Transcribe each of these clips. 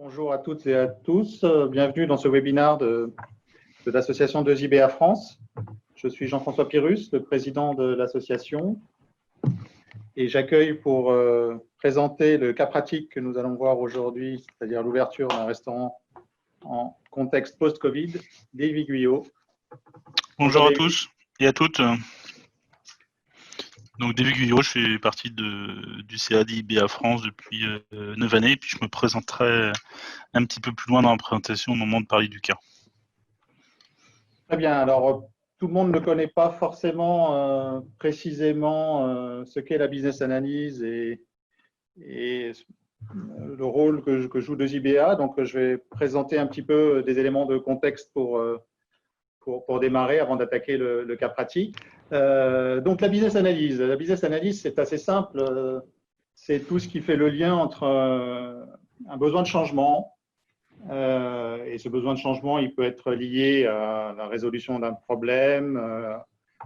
Bonjour à toutes et à tous. Bienvenue dans ce webinaire de l'association 2IBA France. Je suis Jean-François Pyrrhus, le président de l'association, et j'accueille pour présenter le cas pratique que nous allons voir aujourd'hui, c'est-à-dire l'ouverture d'un restaurant en contexte post-Covid, David Guyot. Bonjour à tous et à toutes. Donc David Guyot, je fais partie du CA d'IBA France depuis 9 années, et puis je me présenterai un petit peu plus loin dans la présentation au moment de parler du cas. Très bien, alors tout le monde ne connaît pas forcément précisément ce qu'est la business analyse et le rôle que joue 2IBA, donc je vais présenter un petit peu des éléments de contexte pour démarrer avant d'attaquer le cas pratique. Donc la business analyse, c'est assez simple. C'est tout ce qui fait le lien entre un besoin de changement. Et ce besoin de changement, il peut être lié à la résolution d'un problème,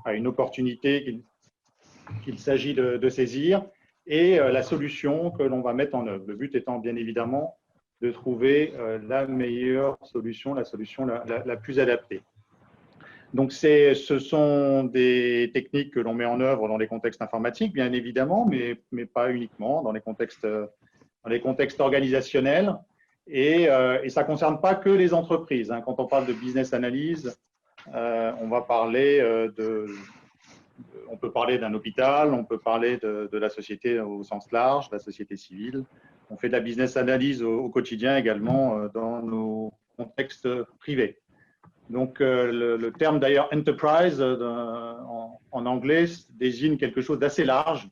à une opportunité qu'il s'agit de saisir, et la solution que l'on va mettre en œuvre. Le but étant bien évidemment de trouver la meilleure solution, la solution la plus adaptée. Donc, ce sont des techniques que l'on met en œuvre dans les contextes informatiques, bien évidemment, mais pas uniquement, dans les contextes organisationnels. Et ça ne concerne pas que les entreprises. Quand on parle de business analyse, on va parler on peut parler d'un hôpital, on peut parler de la société au sens large, de la société civile. On fait de la business analyse au quotidien également dans nos contextes privés. Donc, le terme d'ailleurs enterprise en anglais désigne quelque chose d'assez large,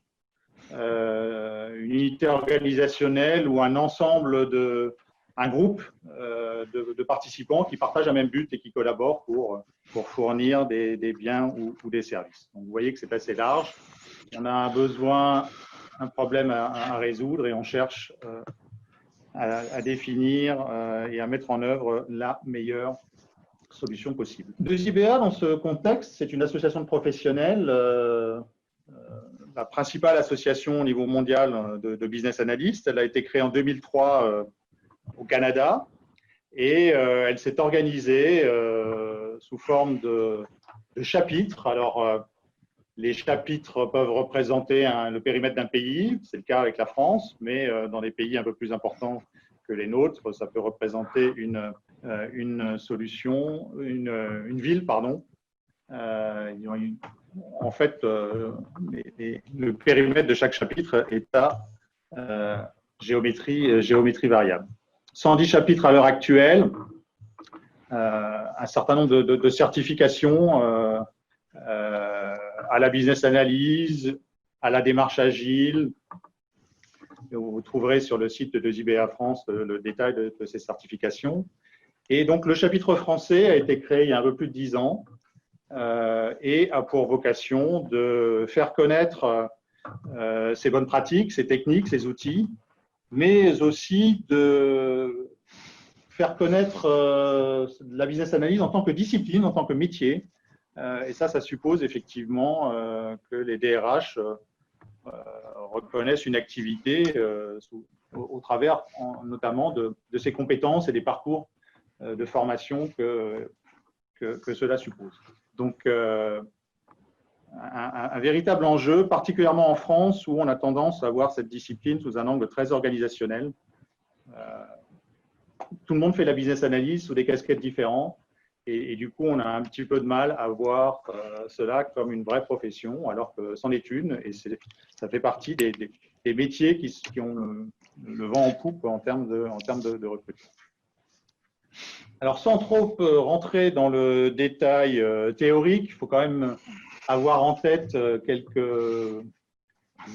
une unité organisationnelle ou un ensemble un groupe de participants qui partagent un même but et qui collaborent pour fournir des biens ou des services. Donc, vous voyez que c'est assez large. On a un besoin, un problème à résoudre et on cherche à définir et à mettre en œuvre la meilleure solution possible. 2IBA, dans ce contexte, c'est une association de professionnels, la principale association au niveau mondial de business analyst. Elle a été créée en 2003 au Canada et elle s'est organisée sous forme de chapitres. Alors, les chapitres peuvent représenter le périmètre d'un pays, c'est le cas avec la France, mais dans des pays un peu plus importants que les nôtres, ça peut représenter une solution, une ville, pardon. En fait, le périmètre de chaque chapitre est à géométrie variable. 110 chapitres à l'heure actuelle, un certain nombre de certifications à la business analyse, à la démarche agile. Vous trouverez sur le site de 2IBA France le détail de ces certifications. Et donc, le chapitre français a été créé il y a un peu plus de 10 ans et a pour vocation de faire connaître ces bonnes pratiques, ces techniques, ces outils, mais aussi de faire connaître la business analyse en tant que discipline, en tant que métier. Et ça suppose effectivement que les DRH reconnaissent une activité au travers notamment de ces compétences et des parcours de formation que cela suppose. Donc, un véritable enjeu, particulièrement en France, où on a tendance à voir cette discipline sous un angle très organisationnel. Tout le monde fait la business analyse sous des casquettes différentes, et du coup, on a un petit peu de mal à voir cela comme une vraie profession, alors que c'en est une, et ça fait partie des métiers qui ont le vent en poupe en termes de recrutement. Alors, sans trop rentrer dans le détail théorique, il faut quand même avoir en tête quelques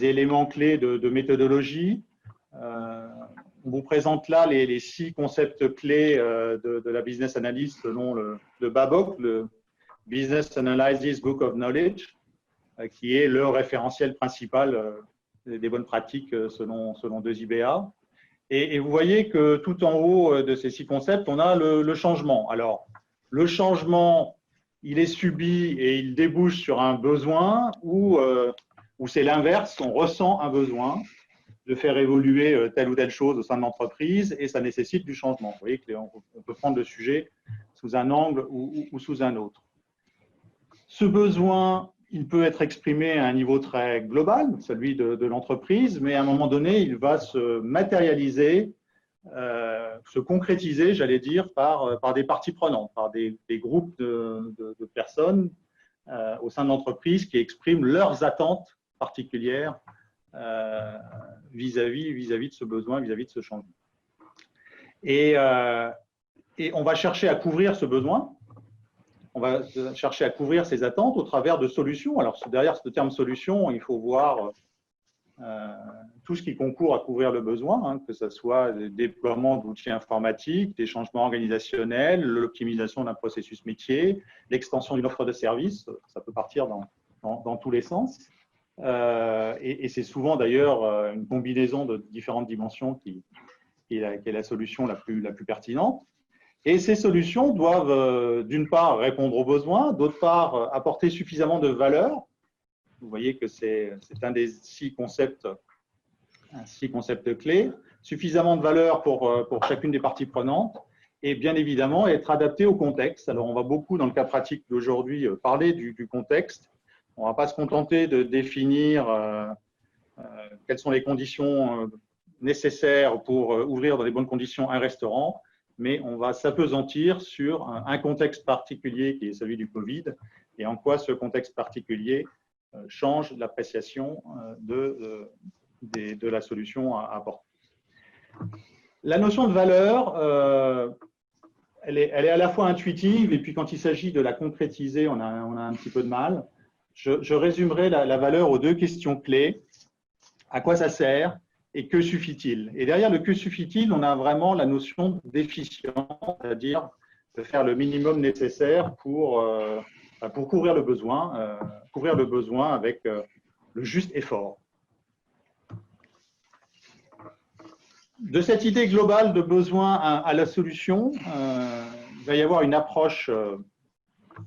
éléments clés de méthodologie. On vous présente là les 6 concepts clés de la business analysis selon le BABOK, le Business Analysis Book of Knowledge, qui est le référentiel principal des bonnes pratiques selon 2IBA. Et vous voyez que tout en haut de ces 6 concepts, on a le changement. Alors, le changement, il est subi et il débouche sur un besoin ou c'est l'inverse, on ressent un besoin. faire évoluer telle ou telle chose au sein de l'entreprise et ça nécessite du changement. Vous voyez qu'on peut prendre le sujet sous un angle ou sous un autre. Ce besoin, il peut être exprimé à un niveau très global, celui de l'entreprise, mais à un moment donné, il va se matérialiser, se concrétiser, j'allais dire, par des parties prenantes, par des groupes de personnes au sein de l'entreprise qui expriment leurs attentes particulières vis-à-vis de ce besoin, vis-à-vis de ce changement. Et on va chercher à couvrir ce besoin, on va chercher à couvrir ces attentes au travers de solutions. Alors, derrière ce terme solution, il faut voir tout ce qui concourt à couvrir le besoin, hein, que ce soit le déploiement d'outils informatiques, des changements organisationnels, l'optimisation d'un processus métier, l'extension d'une offre de service, ça peut partir dans tous les sens. Et c'est souvent d'ailleurs une combinaison de différentes dimensions qui est la solution la plus pertinente. Et ces solutions doivent d'une part répondre aux besoins, d'autre part apporter suffisamment de valeur. Vous voyez que c'est un des 6 concepts clés, suffisamment de valeur pour chacune des parties prenantes et bien évidemment être adapté au contexte. Alors on va beaucoup dans le cas pratique d'aujourd'hui parler du contexte. On ne va pas se contenter de définir quelles sont les conditions nécessaires pour ouvrir dans les bonnes conditions un restaurant, mais on va s'appesantir sur un contexte particulier qui est celui du Covid et en quoi ce contexte particulier change l'appréciation de la solution à apporter. La notion de valeur, elle est à la fois intuitive et puis quand il s'agit de la concrétiser, on a un petit peu de mal. Je résumerai la valeur aux 2 questions clés. À quoi ça sert et que suffit-il? Et derrière le que suffit-il, on a vraiment la notion d'efficience, c'est-à-dire de faire le minimum nécessaire pour couvrir le besoin avec le juste effort. De cette idée globale de besoin à la solution, il va y avoir une approche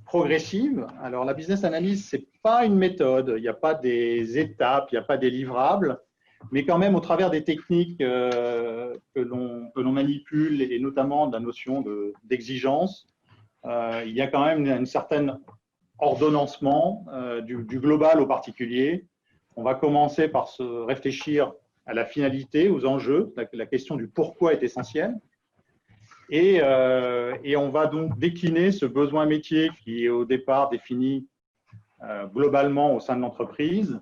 progressive. Alors, la business analyse, ce n'est pas une méthode, il n'y a pas des étapes, il n'y a pas des livrables, mais quand même, au travers des techniques que l'on manipule, et notamment de la notion d'exigence, il y a quand même un certain ordonnancement du global au particulier. On va commencer par se réfléchir à la finalité, aux enjeux. La question du pourquoi est essentielle. Et on va donc décliner ce besoin métier qui est au départ défini globalement au sein de l'entreprise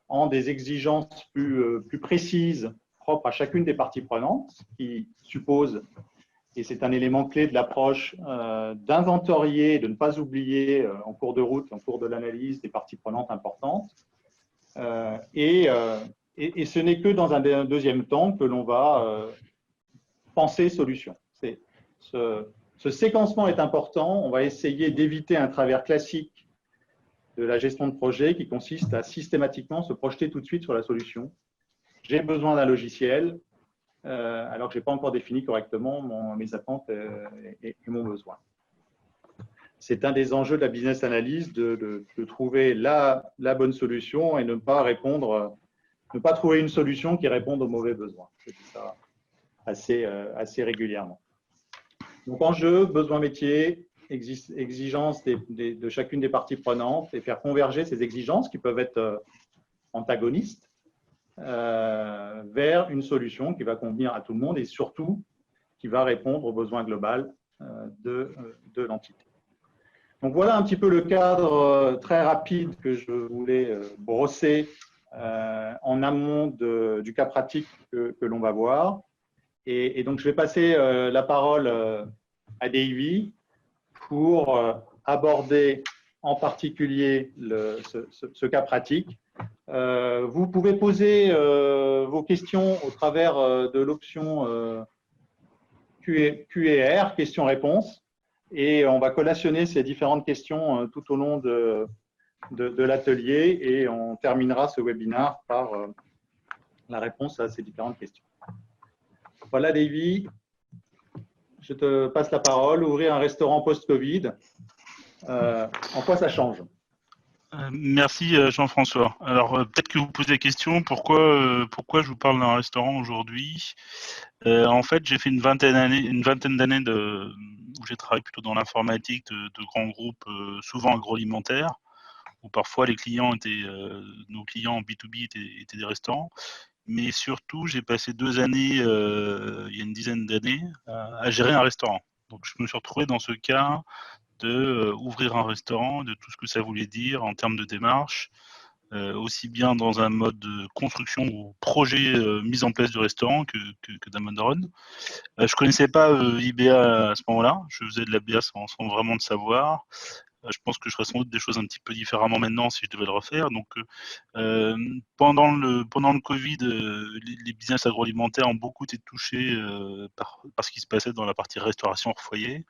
en des exigences plus précises propres à chacune des parties prenantes, qui suppose, et c'est un élément clé de l'approche, d'inventorier, de ne pas oublier en cours de route, en cours de l'analyse des parties prenantes importantes. Et ce n'est que dans un deuxième temps que l'on va penser solution. Ce séquencement est important. On va essayer d'éviter un travers classique de la gestion de projet qui consiste à systématiquement se projeter tout de suite sur la solution. J'ai besoin d'un logiciel alors que je n'ai pas encore défini correctement mes attentes et mon besoin. C'est un des enjeux de la business analyse de trouver la bonne solution et ne pas trouver une solution qui réponde aux mauvais besoins. C'est ça assez régulièrement. Donc, enjeu, besoin métier, exigences de chacune des parties prenantes et faire converger ces exigences qui peuvent être antagonistes vers une solution qui va convenir à tout le monde et surtout qui va répondre aux besoins globaux de l'entité. Donc, voilà un petit peu le cadre très rapide que je voulais brosser en amont du cas pratique que l'on va voir. Et donc, je vais passer la parole à Davy pour aborder en particulier ce cas pratique. Vous pouvez poser vos questions au travers de l'option Q&R, questions-réponses, et on va collationner ces différentes questions tout au long de l'atelier et on terminera ce webinaire par la réponse à ces différentes questions. Voilà, Davy, je te passe la parole. Ouvrir un restaurant post-Covid, en quoi ça change? Merci Jean-François. Alors peut-être que vous posez la question, pourquoi je vous parle d'un restaurant aujourd'hui. En fait, j'ai fait une vingtaine d'années où j'ai travaillé plutôt dans l'informatique de grands groupes, souvent agroalimentaires, où parfois nos clients en B2B étaient des restaurants. Mais surtout, j'ai passé 2 années, il y a une dizaine d'années, à gérer un restaurant. Donc je me suis retrouvé dans ce cas de ouvrir un restaurant, de tout ce que ça voulait dire en termes de démarche, aussi bien dans un mode de construction ou projet mise en place du restaurant que d'un mode run. Je connaissais pas IBA à ce moment-là, je faisais de la BA sans vraiment le savoir. Je pense que je ferais sans doute des choses un petit peu différemment maintenant si je devais le refaire. Donc, pendant le Covid, les business agroalimentaires ont beaucoup été touchés par ce qui se passait dans la partie restauration hors foyer.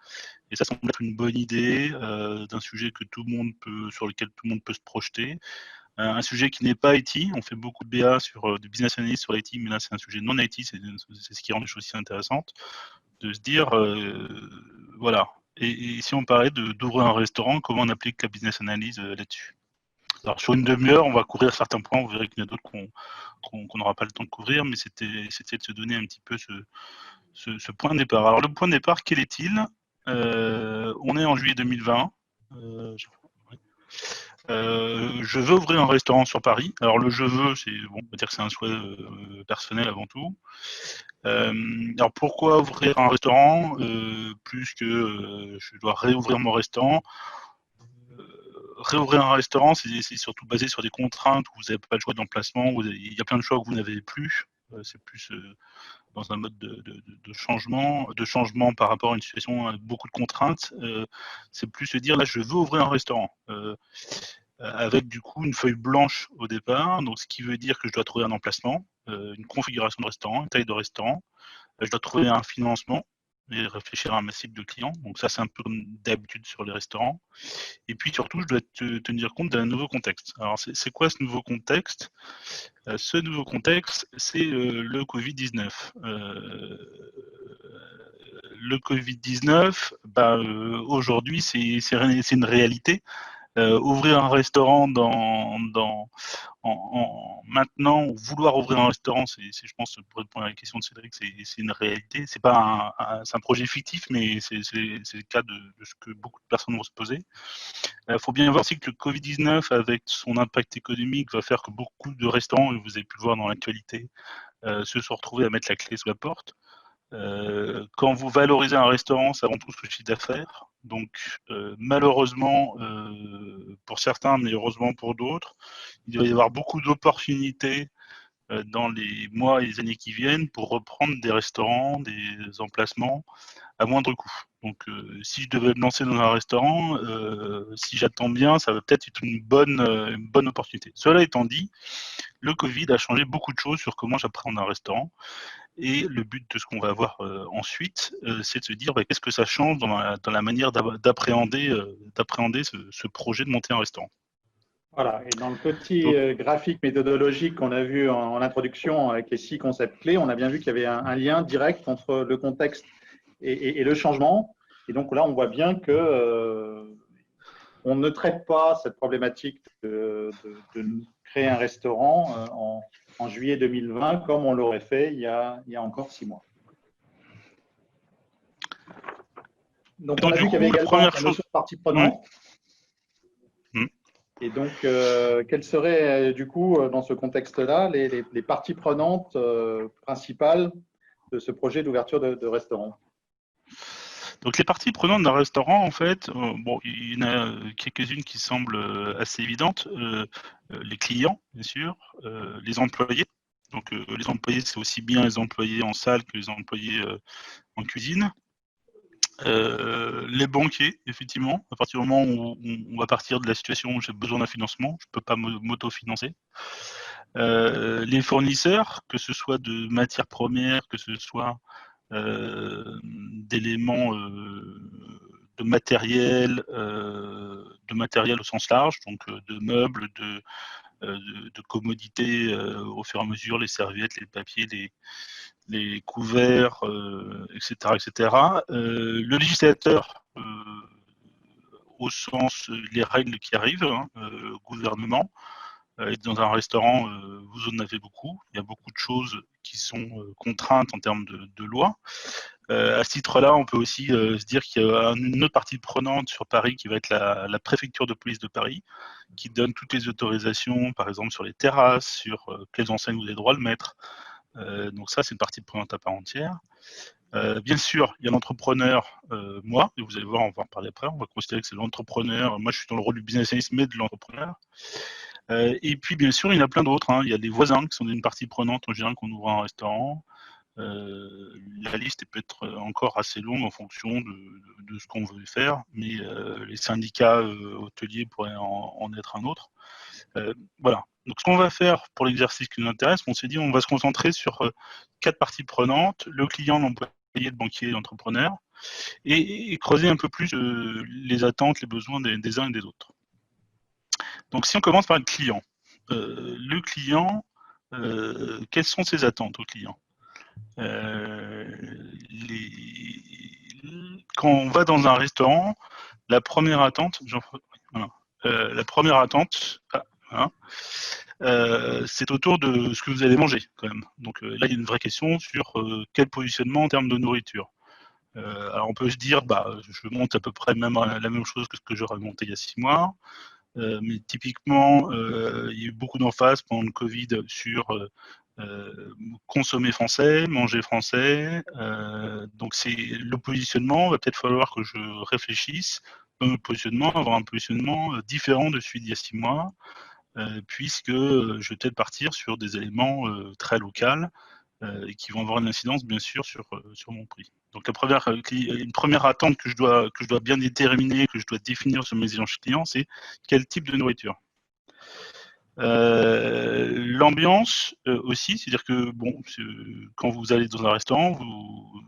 Et ça semble être une bonne idée d'un sujet sur lequel tout le monde peut se projeter. Un sujet qui n'est pas IT. On fait beaucoup de BA de business analyst sur l'IT, mais là, c'est un sujet non IT. C'est ce qui rend les choses aussi intéressantes. De se dire, voilà. Et si on parlait d'ouvrir un restaurant, comment on applique la business analyse là-dessus? Alors, sur une demi-heure, on va couvrir certains points. Vous verrez qu'il y en a d'autres qu'on n'aura pas le temps de couvrir, mais c'était de se donner un petit peu ce point de départ. Alors, le point de départ, quel est-il? On est en juillet 2020. Je veux ouvrir un restaurant sur Paris. Alors le je veux, on va dire que c'est un souhait personnel avant tout. Alors pourquoi ouvrir un restaurant plus que je dois réouvrir mon restaurant? Réouvrir un restaurant, c'est surtout basé sur des contraintes où vous n'avez pas le choix d'emplacement, il y a plein de choix que vous n'avez plus. C'est plus dans un mode de changement par rapport à une situation avec beaucoup de contraintes. C'est plus se dire là, je veux ouvrir un restaurant. Avec du coup une feuille blanche au départ, donc ce qui veut dire que je dois trouver un emplacement, une configuration de restaurant, une taille de restaurant, je dois trouver un financement et réfléchir à ma cible de clients. Donc ça, c'est un peu comme d'habitude sur les restaurants. Et puis surtout, je dois tenir compte d'un nouveau contexte. Alors c'est quoi ce nouveau contexte? Ce nouveau contexte, c'est le Covid-19. Le Covid-19, aujourd'hui, c'est une réalité. Ouvrir un restaurant maintenant, ou vouloir ouvrir un restaurant, je pense, pour répondre à la question de Cédric, c'est une réalité. C'est pas c'est un projet fictif, mais c'est le cas de ce que beaucoup de personnes vont se poser. Il faut bien voir aussi que le Covid-19, avec son impact économique, va faire que beaucoup de restaurants, et vous avez pu le voir dans l'actualité, se sont retrouvés à mettre la clé sous la porte. Quand vous valorisez un restaurant, ça rend tout le chiffre d'affaires. Donc, malheureusement, pour certains, mais heureusement pour d'autres, il va y avoir beaucoup d'opportunités dans les mois et les années qui viennent pour reprendre des restaurants, des emplacements à moindre coût. Donc, si je devais me lancer dans un restaurant, si j'attends bien, ça va peut-être être une bonne opportunité. Cela étant dit, le Covid a changé beaucoup de choses sur comment j'appréhende un restaurant. Et le but de ce qu'on va voir ensuite, c'est de se dire qu'est-ce que ça change dans la manière d'appréhender ce projet de monter un restaurant. Voilà, et dans le petit graphique méthodologique qu'on a vu en introduction avec les 6 concepts clés, on a bien vu qu'il y avait un lien direct entre le contexte et le changement. Et donc là, on voit bien que on ne traite pas cette problématique de créer un restaurant en juillet 2020 comme on l'aurait fait il y a encore 6 mois. Donc on a vu qu'il y avait également la notion de partie prenante. Et donc, quelles seraient du coup, dans ce contexte-là, les parties prenantes principales de ce projet d'ouverture de restaurant? Donc les parties prenantes d'un restaurant, en fait, il y en a quelques-unes qui semblent assez évidentes. Les clients, bien sûr, les employés. Donc les employés, c'est aussi bien les employés en salle que les employés en cuisine. Les banquiers, effectivement, à partir du moment où on va partir de la situation où j'ai besoin d'un financement, je ne peux pas m'autofinancer. Les fournisseurs, que ce soit de matières premières, que ce soit d'éléments de matériel au sens large, donc de meubles, de commodités au fur et à mesure, les serviettes, les papiers, les couverts, etc., etc. Le législateur au sens les règles qui arrivent, gouvernement. Et dans un restaurant, vous en avez beaucoup. Il y a beaucoup de choses qui sont contraintes en termes de loi. À ce titre-là, on peut aussi se dire qu'il y a une autre partie prenante sur Paris qui va être la préfecture de police de Paris, qui donne toutes les autorisations, par exemple sur les terrasses, sur quelles enseignes vous avez le droit de mettre. Donc ça, c'est une partie prenante à part entière. Bien sûr, il y a l'entrepreneur, moi, et vous allez voir, on va en parler après, on va considérer que c'est l'entrepreneur. Moi, je suis dans le rôle du business analyst, mais de l'entrepreneur. Et puis, bien sûr, il y en a plein d'autres. Il y a des voisins qui sont une partie prenante en général quand on ouvre un restaurant. La liste peut être encore assez longue en fonction de ce qu'on veut faire, mais les syndicats hôteliers pourraient en être un autre. Voilà. Donc, ce qu'on va faire pour l'exercice qui nous intéresse, on s'est dit on va se concentrer sur 4 parties prenantes, le client, l'employé, le banquier et l'entrepreneur, et creuser un peu plus les attentes, les besoins des uns et des autres. Donc, si on commence par le client, quelles sont ses attentes au client? Quand on va dans un restaurant, la première attente, c'est autour de ce que vous allez manger quand même. Donc là, il y a une vraie question sur quel positionnement en termes de nourriture. Alors on peut se dire, je monte à peu près la même chose que ce que j'aurais monté il y a 6 mois. Mais typiquement, il y a eu beaucoup d'emphase pendant le Covid sur consommer français, manger français. Donc c'est le positionnement, va peut-être falloir que je réfléchisse dans notre positionnement, avoir un positionnement différent de celui d'il y a 6 mois, puisque je vais peut-être partir sur des éléments très locaux et qui vont avoir une incidence bien sûr sur mon prix. Donc une première attente que je dois bien déterminer, que je dois définir sur mes échanges clients, c'est quel type de nourriture. L'ambiance aussi, c'est-à-dire que quand vous allez dans un restaurant,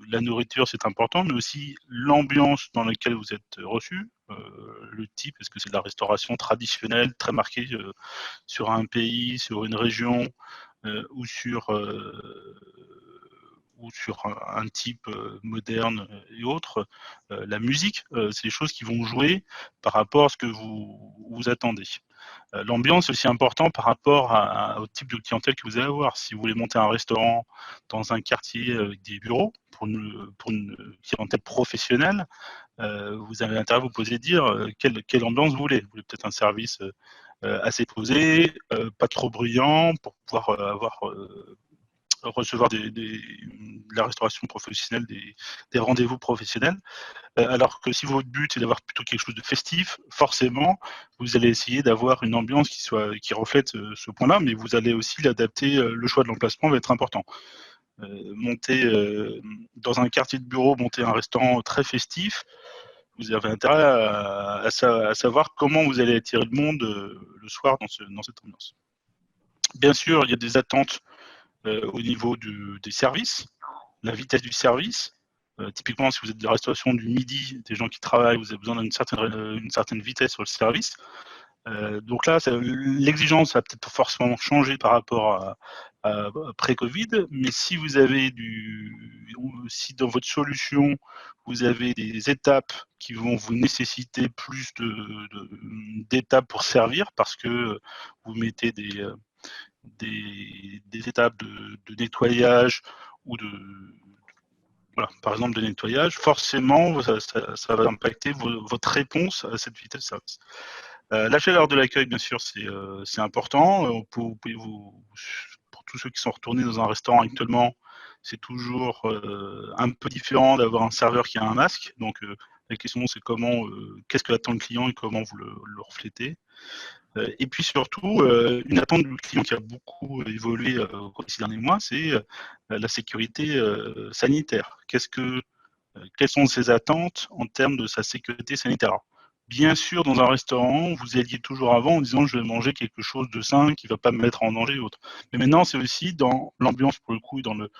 la nourriture c'est important, mais aussi l'ambiance dans laquelle vous êtes reçu. Le type, est-ce que c'est de la restauration traditionnelle, très marquée sur un pays, sur une région, ou sur un type moderne et autres. La musique, c'est des choses qui vont jouer par rapport à ce que vous attendez. L'ambiance est aussi important par rapport au type de clientèle que vous allez avoir. Si vous voulez monter un restaurant dans un quartier avec des bureaux pour une clientèle professionnelle, vous avez intérêt à vous poser dire quelle ambiance vous voulez. Vous voulez peut-être un service assez posé, pas trop bruyant, pour pouvoir recevoir de la restauration professionnelle, des rendez-vous professionnels. Alors que si votre but est d'avoir plutôt quelque chose de festif, forcément, vous allez essayer d'avoir une ambiance qui reflète ce point-là, mais vous allez aussi l'adapter. Le choix de l'emplacement va être important. Monter dans un quartier de bureau, monter un restaurant très festif, vous avez intérêt à savoir comment vous allez attirer le monde le soir dans cette ambiance. Bien sûr, il y a des attentes au niveau des services, la vitesse du service. Typiquement, si vous êtes de la restauration du midi, des gens qui travaillent, vous avez besoin d'une certaine vitesse sur le service. Donc là, l'exigence a peut-être forcément changé par rapport à pré-Covid, mais si si dans votre solution, vous avez des étapes qui vont vous nécessiter plus d'étapes pour servir, parce que vous mettez des étapes de nettoyage ou par exemple de nettoyage, forcément ça va impacter votre réponse à cette vitesse de service. La chaleur de l'accueil, bien sûr, c'est important. Pour tous ceux qui sont retournés dans un restaurant actuellement, c'est toujours un peu différent d'avoir un serveur qui a un masque. Donc la question c'est qu'est-ce que attend le client et comment vous le reflétez. Et puis surtout, une attente du client qui a beaucoup évolué au cours de ces derniers mois, c'est la sécurité sanitaire. Quelles sont ses attentes en termes de sa sécurité sanitaire? Alors, bien sûr, dans un restaurant, vous alliez toujours avant en disant je vais manger quelque chose de sain qui ne va pas me mettre en danger ou autre. Mais maintenant, c'est aussi dans l'ambiance, pour le coup, dans le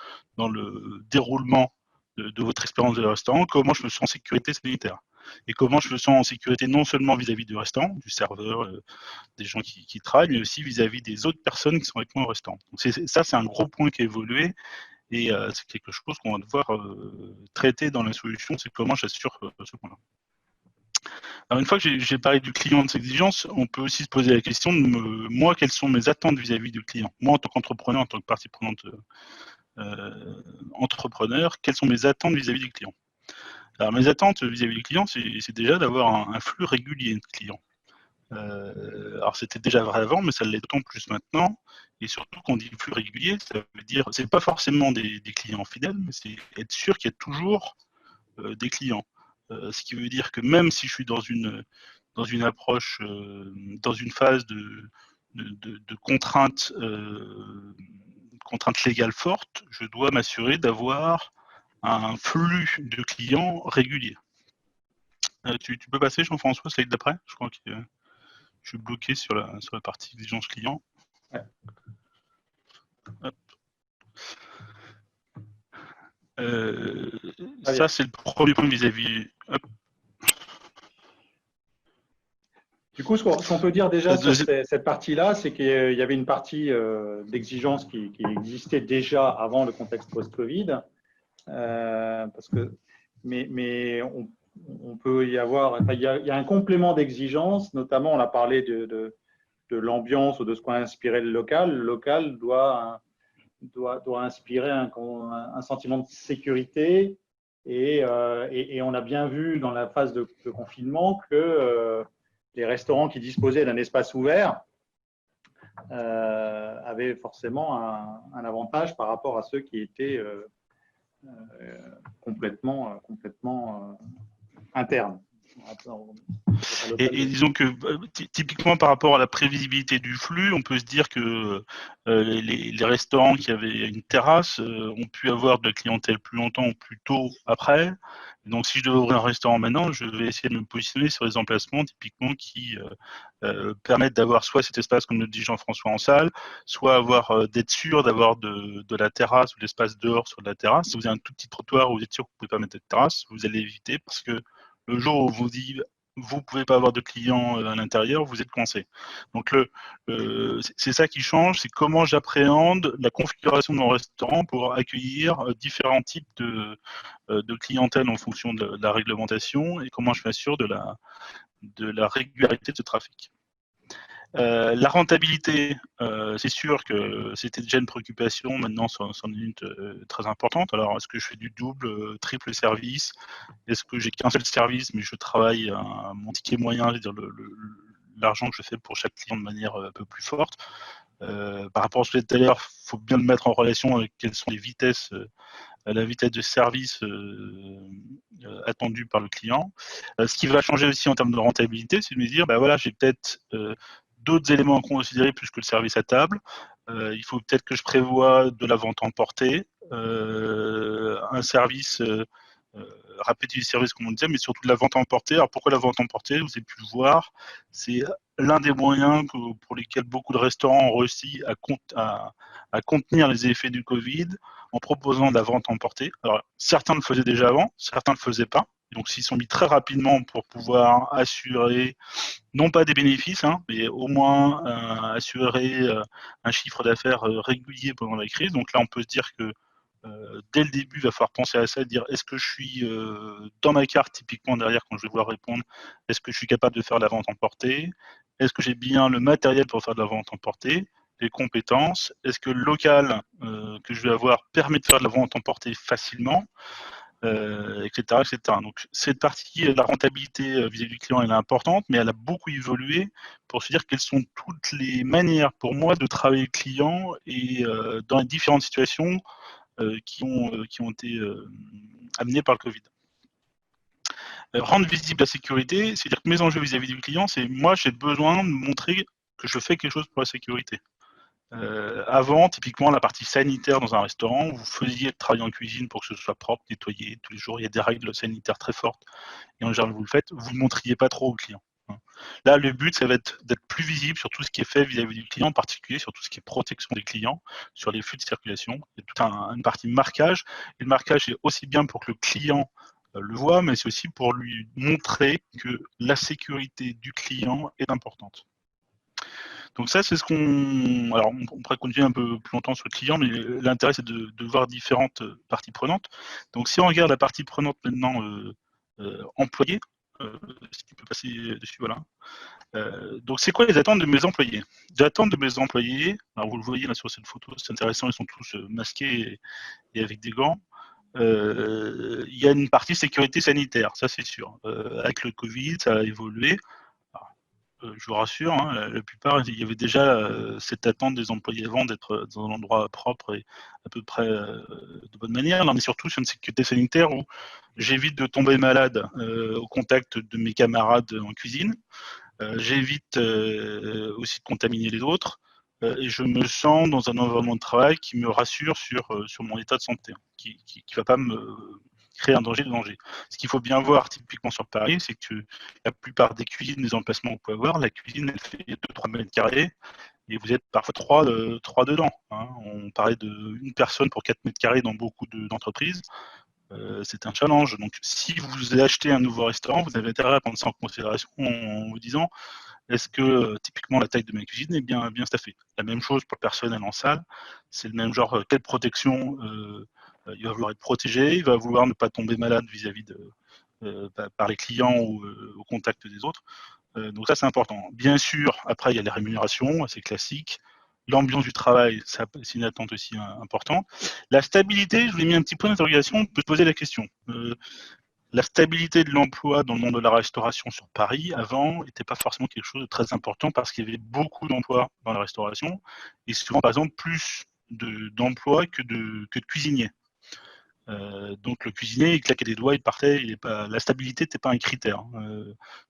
déroulement de votre expérience de restaurant, comment je me sens en sécurité sanitaire. Et comment je me sens en sécurité non seulement vis-à-vis du restaurant, du serveur, des gens qui travaillent, mais aussi vis-à-vis des autres personnes qui sont avec moi au restaurant. Donc ça, c'est un gros point qui a évolué. Et c'est quelque chose qu'on va devoir traiter dans la solution, c'est comment j'assure ce point-là. Alors une fois que j'ai parlé du client, de ses exigences, on peut aussi se poser la question de moi, quelles sont mes attentes vis-à-vis du client. Moi, en tant qu'entrepreneur, en tant que partie prenante entrepreneur, quelles sont mes attentes vis-à-vis du client? Alors mes attentes vis-à-vis du client, c'est déjà d'avoir un flux régulier de clients. Alors c'était déjà vrai avant, mais ça l'est d'autant plus maintenant. Et surtout, quand on dit flux régulier, ça veut dire, c'est pas forcément des clients fidèles, mais c'est être sûr qu'il y a toujours des clients. Ce qui veut dire que même si je suis dans une approche, dans une phase de contraintes, contraintes légales fortes, je dois m'assurer d'avoir un flux de clients régulier. Tu peux passer, Jean-François, slide d'après? Je crois que je suis bloqué sur la partie exigence client. Ouais. Ça, c'est le premier point vis-à-vis. Du coup, ce qu'on peut dire déjà sur cette partie-là, c'est qu'il y avait une partie d'exigence qui existait déjà avant le contexte post-Covid. Mais on peut y avoir, enfin, il y a un complément d'exigence, notamment on a parlé de l'ambiance ou de ce qu'on a inspiré le local. Le local doit inspirer un sentiment de sécurité et on a bien vu dans la phase de confinement que les restaurants qui disposaient d'un espace ouvert avaient forcément un avantage par rapport à ceux qui étaient complètement interne. Et disons que typiquement par rapport à la prévisibilité du flux, on peut se dire que les restaurants qui avaient une terrasse ont pu avoir de la clientèle plus longtemps ou plus tôt après. Donc si je devais ouvrir un restaurant maintenant, je vais essayer de me positionner sur les emplacements typiquement qui permettent d'avoir soit cet espace, comme le dit Jean-François, en salle, soit d'être sûr d'avoir de la terrasse ou de l'espace dehors sur de la terrasse. Si vous avez un tout petit trottoir où vous êtes sûr que vous ne pouvez pas mettre de terrasse, vous allez éviter parce que le jour où vous dites vous pouvez pas avoir de clients à l'intérieur, vous êtes coincé. Donc c'est ça qui change, c'est comment j'appréhende la configuration de mon restaurant pour accueillir différents types de clientèle en fonction de la réglementation et comment je m'assure de la régularité de ce trafic. La rentabilité, c'est sûr que c'était déjà une préoccupation, maintenant c'en est une très importante. Alors, est-ce que je fais du double, triple service? Est-ce que j'ai qu'un seul service, mais je travaille à mon ticket moyen, c'est-à-dire l'argent que je fais pour chaque client de manière un peu plus forte? Par rapport à ce que je disais tout à l'heure, il faut bien le mettre en relation avec quelles sont les vitesses, la vitesse de service attendue par le client. Ce qui va changer aussi en termes de rentabilité, c'est de me dire, bah voilà, j'ai peut-être d'autres éléments à considérer plus que le service à table. Il faut peut-être que je prévoie de la vente emportée, un service rapide du service, comme on disait, mais surtout de la vente emportée. Alors pourquoi la vente emportée? Vous avez pu le voir, c'est l'un des moyens pour lesquels beaucoup de restaurants ont réussi à contenir les effets du Covid en proposant de la vente emportée. Alors certains le faisaient déjà avant, certains ne le faisaient pas. Donc s'ils sont mis très rapidement pour pouvoir assurer, non pas des bénéfices, hein, mais au moins assurer un chiffre d'affaires régulier pendant la crise. Donc là, on peut se dire que dès le début, il va falloir penser à ça, dire est-ce que je suis dans ma carte, typiquement derrière, quand je vais vouloir répondre, est-ce que je suis capable de faire de la vente emportée? Est-ce que j'ai bien le matériel pour faire de la vente emportée? Les compétences? Est-ce que le local que je vais avoir permet de faire de la vente emportée facilement? Etc., etc. Donc cette partie, la rentabilité vis-à-vis du client, elle est importante, mais elle a beaucoup évolué pour se dire quelles sont toutes les manières pour moi de travailler le client et dans les différentes situations qui ont été amenées par le Covid. Rendre visible la sécurité, c'est-à-dire que mes enjeux vis-à-vis du client, c'est moi j'ai besoin de montrer que je fais quelque chose pour la sécurité. Avant, typiquement, la partie sanitaire dans un restaurant, vous faisiez le travail en cuisine pour que ce soit propre, nettoyé tous les jours. Il y a des règles sanitaires très fortes et en général, vous le faites. Vous ne montriez pas trop au client. Là, le but, ça va être d'être plus visible sur tout ce qui est fait vis-à-vis du client, en particulier sur tout ce qui est protection des clients, sur les flux de circulation. Il y a toute une partie marquage. Et le marquage est aussi bien pour que le client le voit, mais c'est aussi pour lui montrer que la sécurité du client est importante. Donc ça, c'est ce qu'on... Alors, on pourrait continuer un peu plus longtemps sur le client, mais l'intérêt, c'est de voir différentes parties prenantes. Donc, si on regarde la partie prenante maintenant employée, si tu peux passer dessus, voilà. Donc, c'est quoi les attentes de mes employés? Les attentes de mes employés, alors vous le voyez là sur cette photo, c'est intéressant, ils sont tous masqués et avec des gants. Il y a une partie sécurité sanitaire, ça c'est sûr. Avec le Covid, ça a évolué. Je vous rassure, hein, la plupart, il y avait déjà cette attente des employés avant d'être dans un endroit propre et à peu près de bonne manière. Là, on est surtout sur une sécurité sanitaire où j'évite de tomber malade au contact de mes camarades en cuisine. J'évite aussi de contaminer les autres. Et je me sens dans un environnement de travail qui me rassure sur mon état de santé, qui ne va pas me créer un danger. Ce qu'il faut bien voir typiquement sur Paris, c'est que la plupart des cuisines, des emplacements que vous pouvez avoir, la cuisine, elle fait 2-3 mètres carrés et vous êtes parfois trois dedans. Hein. On parlait d'une personne pour 4 mètres carrés dans beaucoup d'entreprises. C'est un challenge. Donc, si vous achetez un nouveau restaurant, vous avez intérêt à prendre ça en considération en vous disant est-ce que typiquement la taille de ma cuisine est bien staffée. La même chose pour le personnel en salle, c'est le même genre, quelle protection il va vouloir être protégé, il va vouloir ne pas tomber malade vis-à-vis par les clients ou au contact des autres. Donc ça c'est important. Bien sûr, après il y a les rémunérations, c'est classique. L'ambiance du travail, c'est une attente aussi importante. La stabilité, je vous ai mis un petit point d'interrogation, on peut se poser la question. La stabilité de l'emploi dans le monde de la restauration sur Paris, avant, n'était pas forcément quelque chose de très important parce qu'il y avait beaucoup d'emplois dans la restauration et souvent, par exemple, plus d'emplois que de cuisiniers. Donc le cuisinier, il claquait des doigts, il partait, la stabilité n'était pas un critère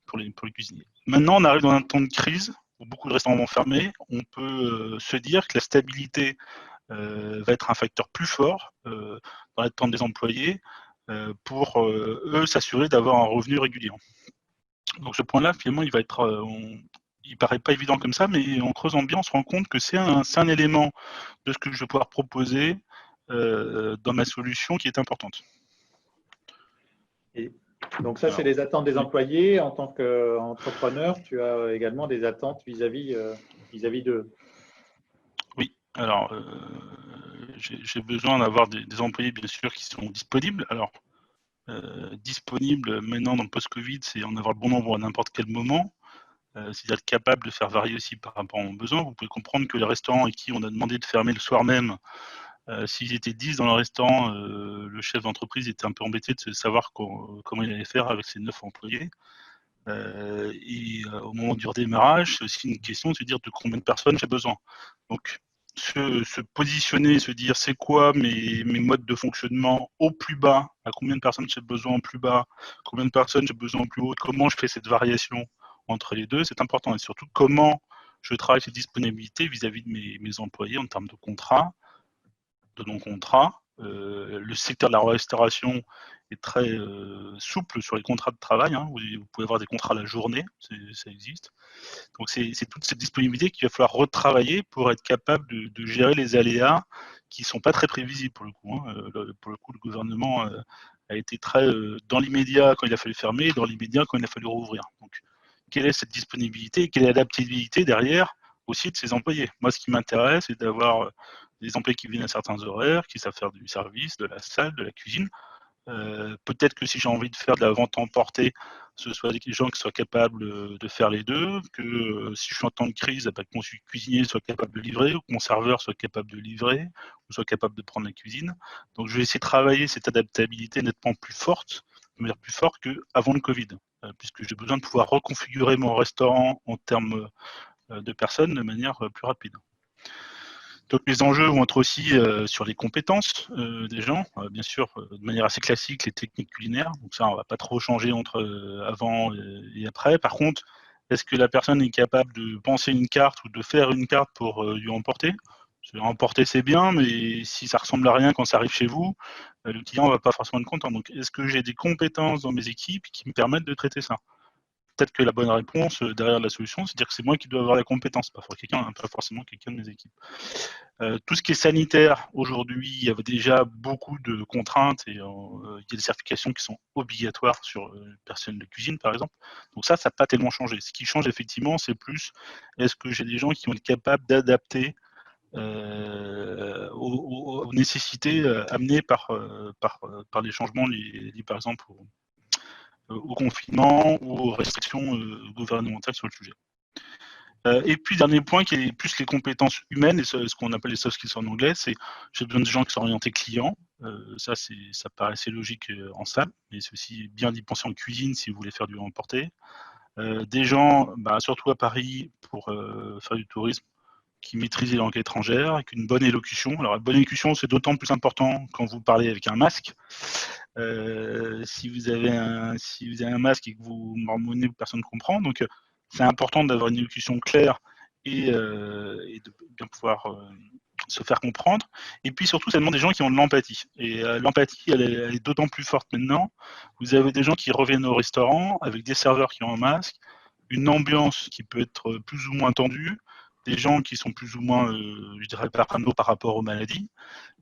pour les cuisiniers. Maintenant, on arrive dans un temps de crise où beaucoup de restaurants vont fermer. On peut se dire que la stabilité va être un facteur plus fort dans l'attente des employés pour eux s'assurer d'avoir un revenu régulier. Donc ce point-là, finalement, il paraît pas évident comme ça, mais en creusant bien, on se rend compte que c'est un élément de ce que je vais pouvoir proposer dans ma solution qui est importante. Et donc ça, c'est les attentes des employés. En tant qu'entrepreneur, tu as également des attentes vis-à-vis d'eux. Oui, alors j'ai besoin d'avoir des employés, bien sûr, qui sont disponibles. Alors, disponible maintenant dans le post-Covid, c'est en avoir le bon nombre à n'importe quel moment. C'est d'être capable de faire varier aussi par rapport aux besoins. Vous pouvez comprendre que les restaurants à qui on a demandé de fermer le soir même, s'ils étaient 10 dans le restaurant, le chef d'entreprise était un peu embêté de savoir comment il allait faire avec ses 9 employés. Au moment du redémarrage, c'est aussi une question de se dire de combien de personnes j'ai besoin. Donc, se positionner, se dire c'est quoi mes modes de fonctionnement au plus bas, à combien de personnes j'ai besoin au plus bas, combien de personnes j'ai besoin au plus haut, comment je fais cette variation entre les deux, c'est important. Et surtout, comment je travaille cette disponibilité vis-à-vis de mes employés en termes de contrat, de non-contrat. Le secteur de la restauration est très souple sur les contrats de travail. Hein. Vous pouvez avoir des contrats à la journée, ça existe. Donc c'est toute cette disponibilité qu'il va falloir retravailler pour être capable de gérer les aléas qui ne sont pas très prévisibles pour le coup. Hein. Pour le coup, le gouvernement a été très dans l'immédiat quand il a fallu fermer, et dans l'immédiat quand il a fallu rouvrir. Donc quelle est cette disponibilité et quelle est l'adaptabilité derrière aussi de ces employés? Moi, ce qui m'intéresse, c'est d'avoir des employés qui viennent à certains horaires, qui savent faire du service, de la salle, de la cuisine. Peut-être que si j'ai envie de faire de la vente emportée, ce soit des gens qui soient capables de faire les deux, que si je suis en temps de crise, que mon cuisinier soit capable de livrer, ou que mon serveur soit capable de livrer, ou soit capable de prendre la cuisine. Donc je vais essayer de travailler cette adaptabilité nettement plus forte, de manière plus forte qu'avant le Covid, puisque j'ai besoin de pouvoir reconfigurer mon restaurant en termes de personnes de manière plus rapide. Donc les enjeux vont être aussi sur les compétences des gens, bien sûr, de manière assez classique, les techniques culinaires. Donc ça, on ne va pas trop changer entre avant et après. Par contre, est-ce que la personne est capable de penser une carte ou de faire une carte pour lui emporter? Emporter, c'est bien, mais si ça ressemble à rien quand ça arrive chez vous, le client ne va pas forcément être content. Donc, est-ce que j'ai des compétences dans mes équipes qui me permettent de traiter ça? Peut-être que la bonne réponse derrière la solution, c'est de dire que c'est moi qui dois avoir la compétence, pas forcément quelqu'un de mes équipes. Tout ce qui est sanitaire, aujourd'hui, il y avait déjà beaucoup de contraintes et il y a des certifications qui sont obligatoires sur le personnel de cuisine, par exemple. Donc ça n'a pas tellement changé. Ce qui change effectivement, c'est plus est-ce que j'ai des gens qui vont être capables d'adapter aux nécessités amenées par les changements liés, par exemple, au confinement ou aux restrictions gouvernementales sur le sujet. Et puis, dernier point, qui est plus les compétences humaines, et ce qu'on appelle les soft skills en anglais, c'est j'ai besoin de gens qui sont orientés clients. Ça paraît assez logique en salle, mais c'est aussi bien d'y penser en cuisine si vous voulez faire du emporter. Des gens, surtout à Paris, pour faire du tourisme, qui maîtrisent les langues étrangères, avec une bonne élocution. Alors, la bonne élocution, c'est d'autant plus important quand vous parlez avec un masque. Si vous avez un masque et que vous marmonnez, personne ne comprend. Donc, c'est important d'avoir une élocution claire et de bien pouvoir se faire comprendre. Et puis surtout, ça demande des gens qui ont de l'empathie. Et l'empathie, elle est d'autant plus forte maintenant. Vous avez des gens qui reviennent au restaurant avec des serveurs qui ont un masque, une ambiance qui peut être plus ou moins tendue, des gens qui sont plus ou moins, je dirais, parano par rapport aux maladies.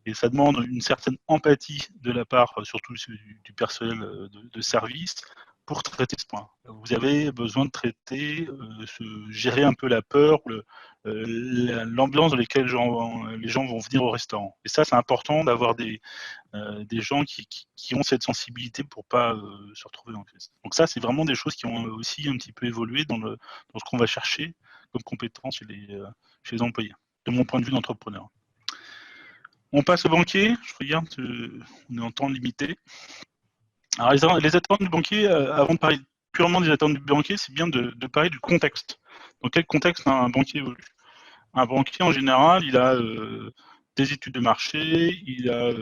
Et ça demande une certaine empathie de la part, surtout du personnel de service, pour traiter ce point. Vous avez besoin de traiter, gérer un peu la peur, l'ambiance dans laquelle les gens vont venir au restaurant. Et ça, c'est important d'avoir des gens qui ont cette sensibilité pour pas se retrouver dans le crise. Donc ça, c'est vraiment des choses qui ont aussi un petit peu évolué dans ce qu'on va chercher comme compétences chez les employés, de mon point de vue d'entrepreneur. On passe au banquier. Je regarde, on est en temps limité. Alors, les attentes du banquier, avant de parler purement des attentes du banquier, c'est bien de parler du contexte. Dans quel contexte un banquier évolue? Un banquier, en général, il a des études de marché, il a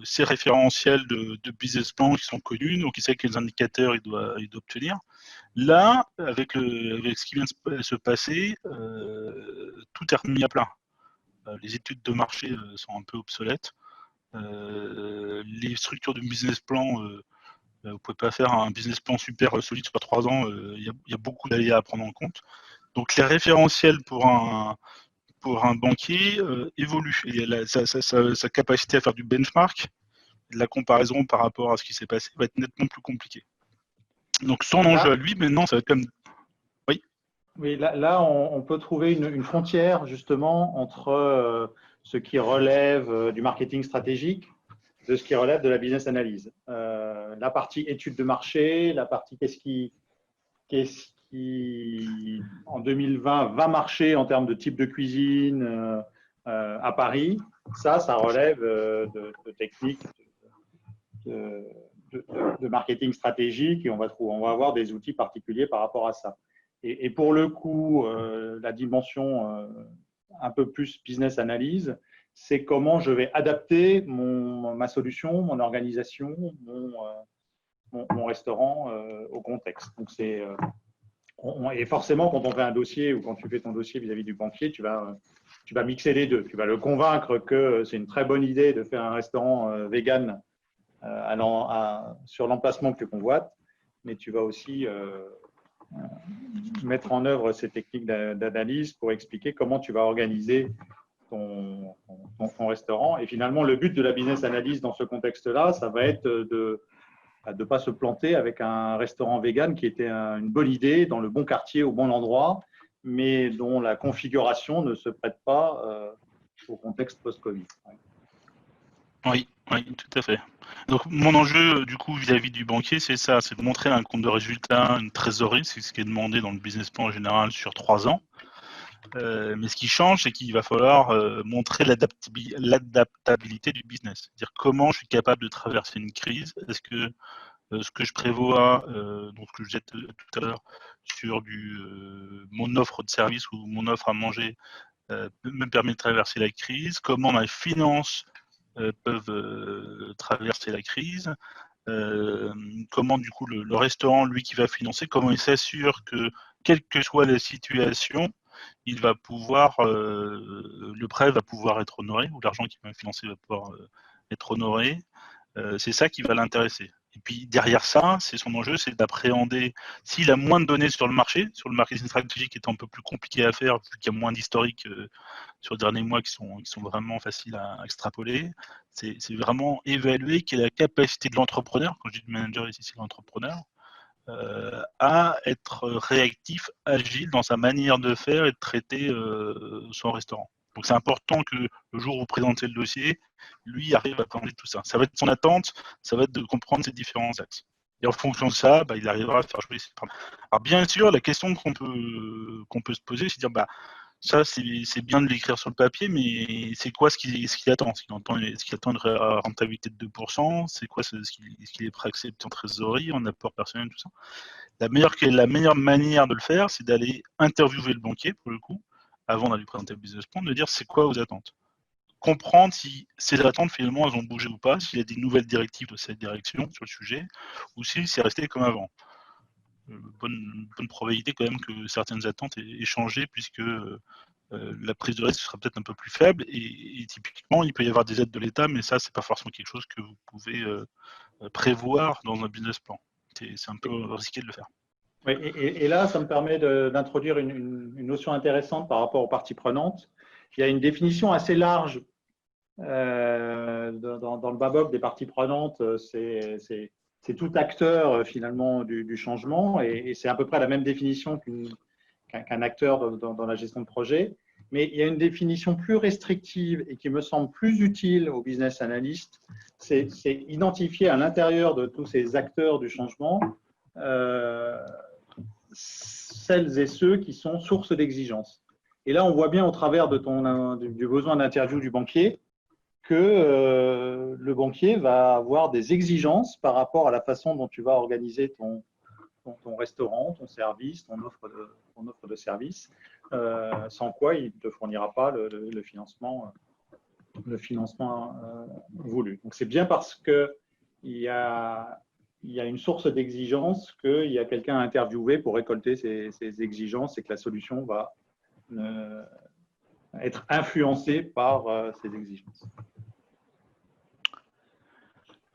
ses référentiels de business plan qui sont connus, donc il sait quels indicateurs il doit obtenir. Là, avec ce qui vient de se passer, tout est remis à plat. Les études de marché sont un peu obsolètes. Les structures de business plan, vous ne pouvez pas faire un business plan super solide sur 3 ans. Il y a beaucoup d'aléas à prendre en compte. Donc les référentiels pour un banquier évoluent. Et sa capacité à faire du benchmark, de la comparaison par rapport à ce qui s'est passé, va être nettement plus compliquée. Donc son enjeu à lui, maintenant, ça va être comme... Oui, là on peut trouver une frontière justement entre ce qui relève du marketing stratégique, de ce qui relève de la business analyse. La partie étude de marché, la partie qu'est-ce qui en 2020 va marcher en termes de type de cuisine à Paris, ça relève de techniques de marketing stratégique et on va avoir des outils particuliers par rapport à ça. Et pour le coup, la dimension un peu plus business analyse, c'est comment je vais adapter ma solution, mon organisation, mon restaurant au contexte. Donc et forcément, quand on fait un dossier ou quand tu fais ton dossier vis-à-vis du banquier, tu vas mixer les deux. Tu vas le convaincre que c'est une très bonne idée de faire un restaurant vegan sur l'emplacement que tu convoites, mais tu vas aussi mettre en œuvre ces techniques d'analyse pour expliquer comment tu vas organiser ton restaurant. Et finalement, le but de la business analyse dans ce contexte-là, ça va être de ne pas se planter avec un restaurant vegan qui était une bonne idée, dans le bon quartier, au bon endroit, mais dont la configuration ne se prête pas au contexte post-Covid. Oui, tout à fait. Donc mon enjeu, du coup, vis-à-vis du banquier, c'est ça, c'est de montrer un compte de résultat, une trésorerie, c'est ce qui est demandé dans le business plan en général sur 3 ans. Mais ce qui change, c'est qu'il va falloir montrer l'adaptabilité du business. C'est-à-dire comment je suis capable de traverser une crise. Est-ce que ce que je prévois, donc ce que je disais tout à l'heure, sur mon offre de service ou mon offre à manger me permet de traverser la crise. Comment ma finance peuvent traverser la crise. Comment du coup le restaurant, lui qui va financer, comment il s'assure que quelle que soit la situation, il va pouvoir, le prêt va pouvoir être honoré, ou l'argent qu'il va financer va pouvoir être honoré. C'est ça qui va l'intéresser. Et puis derrière ça, c'est son enjeu, c'est d'appréhender s'il a moins de données sur le marketing stratégique est un peu plus compliqué à faire, vu qu'il y a moins d'historique sur les derniers mois qui sont vraiment faciles à extrapoler. C'est vraiment évaluer quelle est la capacité de l'entrepreneur, quand je dis du manager ici, c'est l'entrepreneur, à être réactif, agile dans sa manière de faire et de traiter son restaurant. Donc c'est important que le jour où vous présentez le dossier, lui arrive à prendre tout ça. Ça va être son attente, ça va être de comprendre ces différents axes. Et en fonction de ça, il arrivera à faire jouer ses parts. Alors bien sûr, la question qu'on peut se poser, c'est de dire, ça, c'est bien de l'écrire sur le papier, mais c'est quoi ce qu'il attend? Est-ce qu'il attend une rentabilité de 2%? C'est quoi ce qu'il est prêt à accepter en trésorerie, en apport personnel, tout ça? La meilleure manière de le faire, c'est d'aller interviewer le banquier, pour le coup, avant d'aller présenter le business plan, de dire c'est quoi vos attentes. Comprendre si ces attentes, finalement, elles ont bougé ou pas, s'il y a des nouvelles directives de cette direction sur le sujet, ou si c'est resté comme avant. Bonne probabilité quand même que certaines attentes aient changé, puisque la prise de risque sera peut-être un peu plus faible, et typiquement, il peut y avoir des aides de l'État, mais ça, c'est pas forcément quelque chose que vous pouvez prévoir dans un business plan. C'est un peu risqué de le faire. Oui, et là, ça me permet d'introduire une notion intéressante par rapport aux parties prenantes. Il y a une définition assez large dans le BABOP des parties prenantes. C'est tout acteur finalement du changement, et c'est à peu près la même définition qu'un acteur dans la gestion de projet. Mais il y a une définition plus restrictive et qui me semble plus utile aux business analysts, c'est identifier à l'intérieur de tous ces acteurs du changement celles et ceux qui sont source d'exigence. Et là, on voit bien au travers du besoin d'interview du banquier que le banquier va avoir des exigences par rapport à la façon dont tu vas organiser ton restaurant, ton service, ton offre de service, sans quoi il ne te fournira pas le financement voulu. Donc c'est bien parce qu'il y a une source d'exigence qu'il y a quelqu'un à interviewer pour récolter ces exigences, et que la solution va être influencée par ces exigences.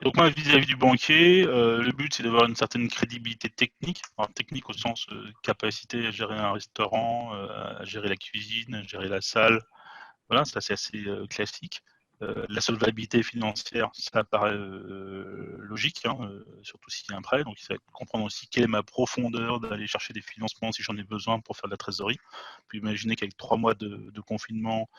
Donc moi, vis-à-vis du banquier, le but, c'est d'avoir une certaine crédibilité technique. Alors, technique au sens capacité à gérer un restaurant, à gérer la cuisine, à gérer la salle. Voilà, ça c'est assez classique. La solvabilité financière, ça paraît logique, surtout s'il y a un prêt. Donc, il faut comprendre aussi quelle est ma profondeur d'aller chercher des financements si j'en ai besoin pour faire de la trésorerie. On peut imaginer qu'avec 3 mois de confinement,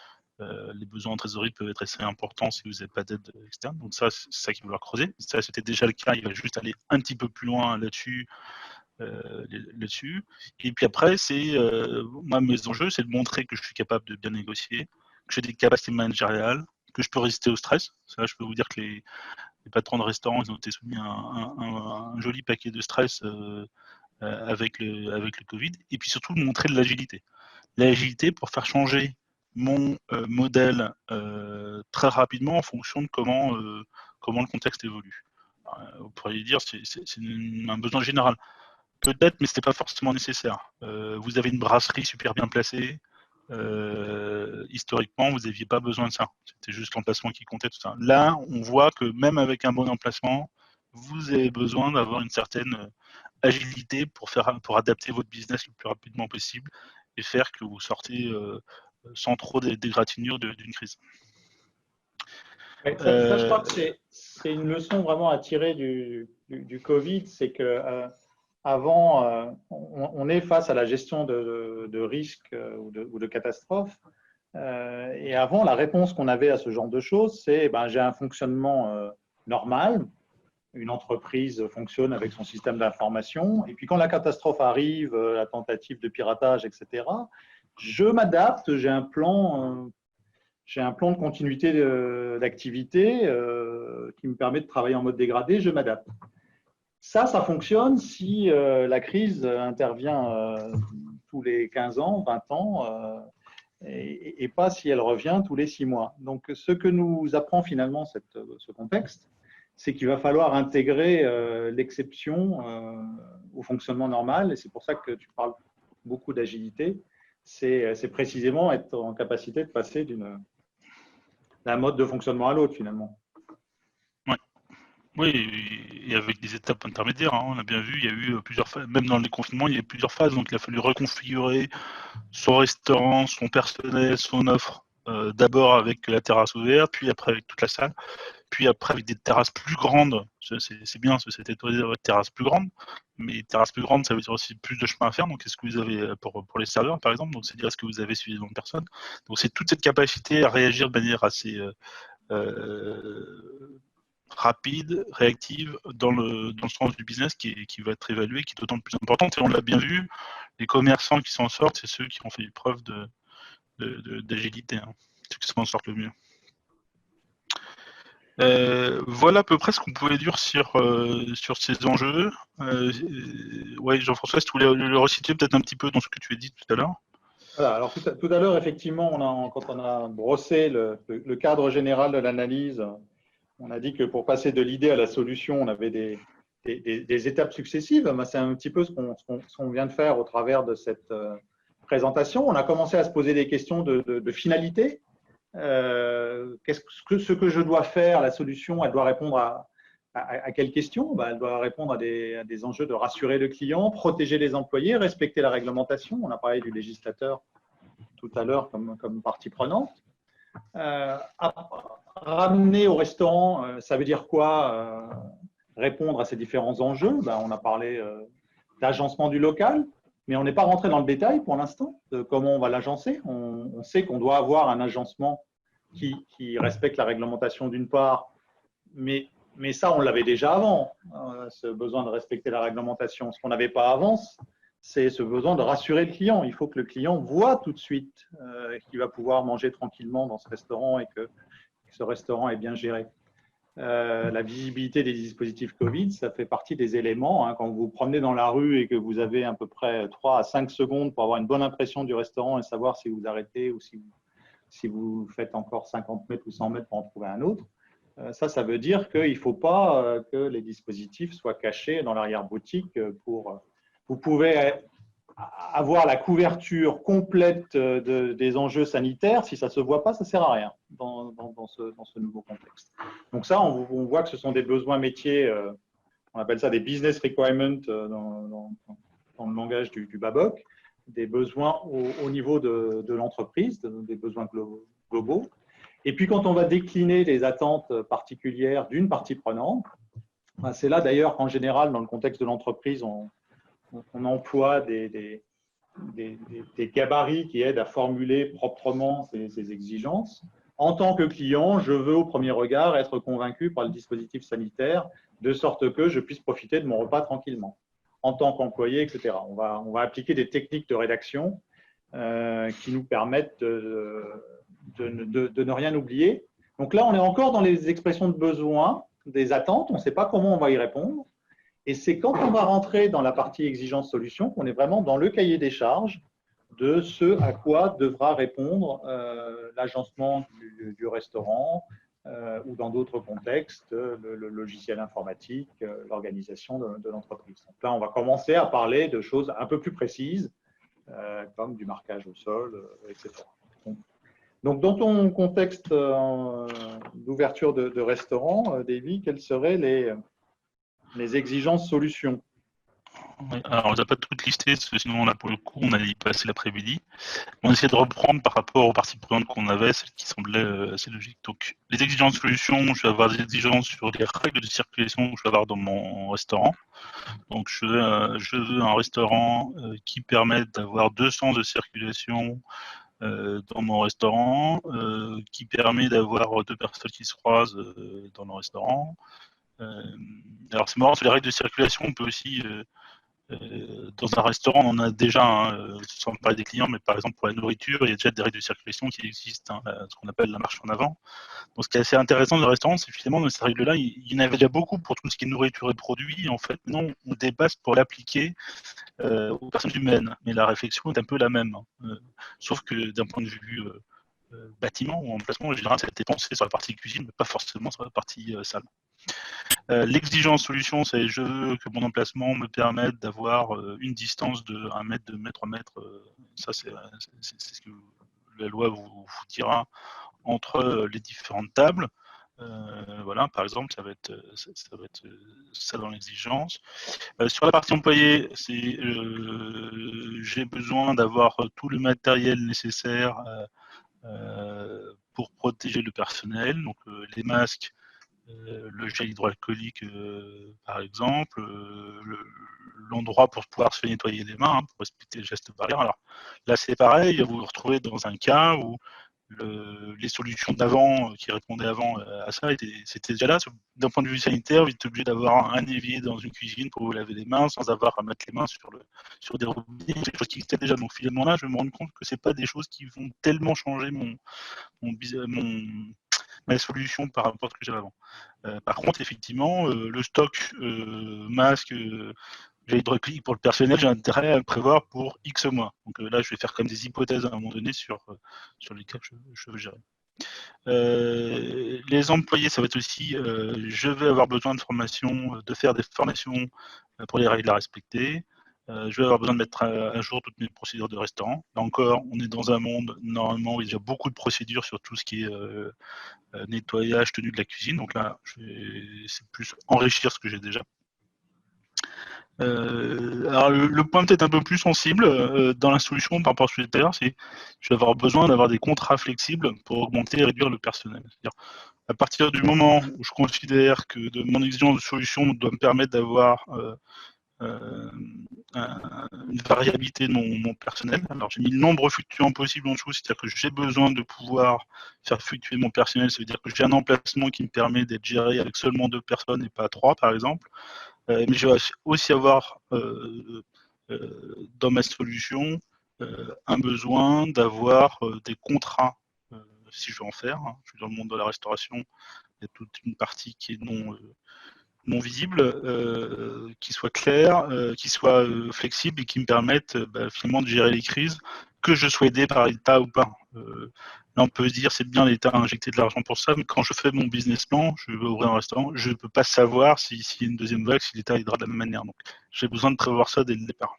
les besoins en trésorerie peuvent être assez importants si vous n'avez pas d'aide externe. Donc ça, c'est ça qu'il va falloir creuser. Ça, c'était déjà le cas. Il va juste aller un petit peu plus loin là-dessus. Et puis après, moi, mes enjeux, c'est de montrer que je suis capable de bien négocier, que j'ai des capacités managériales, que je peux résister au stress. Ça, je peux vous dire que les patrons de restaurants, ils ont été soumis à un joli paquet de stress avec le Covid. Et puis surtout, de montrer de l'agilité. L'agilité pour faire changer mon modèle très rapidement en fonction de comment le contexte évolue. Vous pourriez dire c'est un besoin général. Peut-être, mais ce n'était pas forcément nécessaire. Vous avez une brasserie super bien placée. Historiquement, vous n'aviez pas besoin de ça. C'était juste l'emplacement qui comptait, tout ça. Là, on voit que même avec un bon emplacement, vous avez besoin d'avoir une certaine agilité pour adapter votre business le plus rapidement possible et faire que vous sortez sans trop d'égratignures d'une crise. Ça, je crois que c'est une leçon vraiment à tirer du Covid, c'est que avant, on est face à la gestion de risques ou de catastrophes. Et avant, la réponse qu'on avait à ce genre de choses, c'est j'ai un fonctionnement normal, une entreprise fonctionne avec son système d'information, et puis quand la catastrophe arrive, la tentative de piratage, etc., je m'adapte, j'ai un plan de continuité d'activité qui me permet de travailler en mode dégradé, je m'adapte. Ça fonctionne si la crise intervient tous les 15 ans, 20 ans, et pas si elle revient tous les 6 mois. Donc, ce que nous apprend finalement ce contexte, c'est qu'il va falloir intégrer l'exception au fonctionnement normal, et c'est pour ça que tu parles beaucoup d'agilité. C'est précisément être en capacité de passer d'un mode de fonctionnement à l'autre finalement. Oui, et avec des étapes intermédiaires, on a bien vu, il y a eu plusieurs phases, même dans les confinements, il y a eu plusieurs phases, donc il a fallu reconfigurer son restaurant, son personnel, son offre, d'abord avec la terrasse ouverte, puis après avec toute la salle, puis après avec des terrasses plus grandes. C'est bien, c'était autorisé d'avoir des terrasses plus grandes, mais terrasses plus grandes, ça veut dire aussi plus de chemin à faire. Donc, est-ce que vous avez, pour les serveurs, par exemple, donc c'est-à-dire est-ce que vous avez suffisamment de personnes? Donc, c'est toute cette capacité à réagir de manière assez rapide, réactive, dans le sens du business qui va être évalué, qui est d'autant plus importante. Et on l'a bien vu, les commerçants qui s'en sortent, c'est ceux qui ont fait preuve d'agilité, hein. Ceux qui s'en sortent le mieux. Voilà à peu près ce qu'on pouvait dire sur ces enjeux. Ouais, Jean-François, si tu voulais le resituer peut-être un petit peu dans ce que tu as dit tout à l'heure. Voilà, alors tout à l'heure, effectivement, quand on a brossé le cadre général de l'analyse, on a dit que pour passer de l'idée à la solution, on avait des étapes successives. C'est un petit peu ce qu'on vient de faire au travers de cette présentation. On a commencé à se poser des questions de finalité. Ce que je dois faire, la solution, elle doit répondre à quelles questions? Elle doit répondre à des enjeux de rassurer le client, protéger les employés, respecter la réglementation. On a parlé du législateur tout à l'heure comme partie prenante. Ramener au restaurant, ça veut dire quoi? Répondre à ces différents enjeux. On a parlé d'agencement du local, mais on n'est pas rentré dans le détail pour l'instant de comment on va l'agencer. On sait qu'on doit avoir un agencement qui respecte la réglementation d'une part, mais ça, on l'avait déjà avant, ce besoin de respecter la réglementation. Ce qu'on n'avait pas avant, c'est ce besoin de rassurer le client. Il faut que le client voit tout de suite qu'il va pouvoir manger tranquillement dans ce restaurant et que ce restaurant est bien géré. La visibilité des dispositifs Covid, ça fait partie des éléments. Quand vous vous promenez dans la rue et que vous avez à peu près 3 à 5 secondes pour avoir une bonne impression du restaurant et savoir si vous arrêtez ou si vous faites encore 50 mètres ou 100 mètres pour en trouver un autre, ça veut dire qu'il ne faut pas que les dispositifs soient cachés dans l'arrière-boutique. Vous pouvez avoir la couverture complète des enjeux sanitaires. Si ça ne se voit pas, ça ne sert à rien dans ce nouveau contexte. Donc ça, on voit que ce sont des besoins métiers, on appelle ça des business requirements dans le langage du Baboc, des besoins au niveau de l'entreprise, des besoins globaux. Et puis, quand on va décliner les attentes particulières d'une partie prenante, c'est là d'ailleurs qu'en général, dans le contexte de l'entreprise, on emploie des gabarits qui aident à formuler proprement ces exigences. En tant que client, je veux au premier regard être convaincu par le dispositif sanitaire, de sorte que je puisse profiter de mon repas tranquillement. En tant qu'employé, etc. On va appliquer des techniques de rédaction qui nous permettent de ne rien oublier. Donc là, on est encore dans les expressions de besoin, des attentes, on ne sait pas comment on va y répondre. Et c'est quand on va rentrer dans la partie exigence-solution qu'on est vraiment dans le cahier des charges de ce à quoi devra répondre l'agencement du restaurant ou dans d'autres contextes, le logiciel informatique, l'organisation de l'entreprise. Donc là, on va commencer à parler de choses un peu plus précises, comme du marquage au sol, etc. Donc, dans ton contexte d'ouverture de restaurant, Davy, quelles seraient les exigences solutions? Ouais, alors, on ne les a pas toutes listées, parce que sinon, là, pour le coup, on allait y passer l'après-midi. On essaie de reprendre par rapport aux parties prenantes qu'on avait, celles qui semblaient assez logiques. Donc, les exigences solutions, je vais avoir des exigences sur les règles de circulation que je vais avoir dans mon restaurant. Donc, je veux un restaurant qui permette d'avoir 2 sens de circulation dans mon restaurant, qui permet d'avoir 2 personnes qui se croisent dans le restaurant. Alors, c'est marrant, sur les règles de circulation, on peut aussi dans un restaurant, on en a déjà, sans parler des clients, mais par exemple pour la nourriture, il y a déjà des règles de circulation qui existent, ce qu'on appelle la marche en avant. Donc, ce qui est assez intéressant dans le restaurant, c'est finalement dans ces règles-là, il y en avait déjà beaucoup pour tout ce qui est nourriture et produits. En fait, non, on dépasse pour l'appliquer aux personnes humaines. Mais la réflexion est un peu la même. Sauf que d'un point de vue bâtiment ou emplacement, en général, ça a été pensé sur la partie cuisine, mais pas forcément sur la partie salle. L'exigence solution, c'est je veux que mon emplacement me permette d'avoir une distance de 1 mètre, 2 mètres, 3 mètres. Ça, c'est ce que la loi vous dira entre les différentes tables. Voilà, par exemple, ça va être ça dans l'exigence. Sur la partie employée, c'est j'ai besoin d'avoir tout le matériel nécessaire pour protéger le personnel, donc les masques, le gel hydroalcoolique, par exemple, l'endroit pour pouvoir se nettoyer les mains, pour respecter les gestes barrières. Alors là, c'est pareil, vous vous retrouvez dans un cas où les solutions d'avant qui répondaient avant à ça, c'était déjà là. D'un point de vue sanitaire, vous êtes obligé d'avoir un évier dans une cuisine pour vous laver les mains sans avoir à mettre les mains sur des robinets, des choses qui existaient déjà. Donc finalement là, je vais me rendre compte que c'est pas des choses qui vont tellement changer ma solution par rapport à ce que j'avais avant. Par contre, effectivement, le stock masque, j'ai hydroclique pour le personnel, j'ai intérêt à le prévoir pour X mois. Donc là, je vais faire comme des hypothèses à un moment donné sur les cas que je veux gérer. Les employés, ça va être aussi, je vais avoir besoin de formation, de faire des formations pour les règles à respecter. Je vais avoir besoin de mettre à jour toutes mes procédures de restaurant. Là encore, on est dans un monde, normalement, où il y a déjà beaucoup de procédures sur tout ce qui est nettoyage, tenue de la cuisine. Donc là, c'est plus enrichir ce que j'ai déjà. Alors le point peut-être un peu plus sensible dans la solution par rapport à ce que je disais tout à l'heure, c'est que je vais avoir besoin d'avoir des contrats flexibles pour augmenter et réduire le personnel. C'est-à-dire, à partir du moment où je considère que mon exigence de solution doit me permettre d'avoir une variabilité de mon personnel. Alors j'ai mis le nombre fluctuant possible en dessous, c'est-à-dire que j'ai besoin de pouvoir faire fluctuer mon personnel, ça veut dire que j'ai un emplacement qui me permet d'être géré avec seulement 2 personnes et pas 3 par exemple. Mais je vais aussi avoir dans ma solution un besoin d'avoir des contrats, si je veux en faire. Je suis dans le monde de la restauration, il y a toute une partie qui est non visible, qui soit clair, qui soit flexible et qui me permette finalement de gérer les crises, que je sois aidé par l'État ou pas. Là, on peut se dire, c'est bien, l'État a injecté de l'argent pour ça, mais quand je fais mon business plan, je veux ouvrir un restaurant, je ne peux pas savoir s'il y a une deuxième vague, si l'État aidera de la même manière. Donc, j'ai besoin de prévoir ça dès le départ.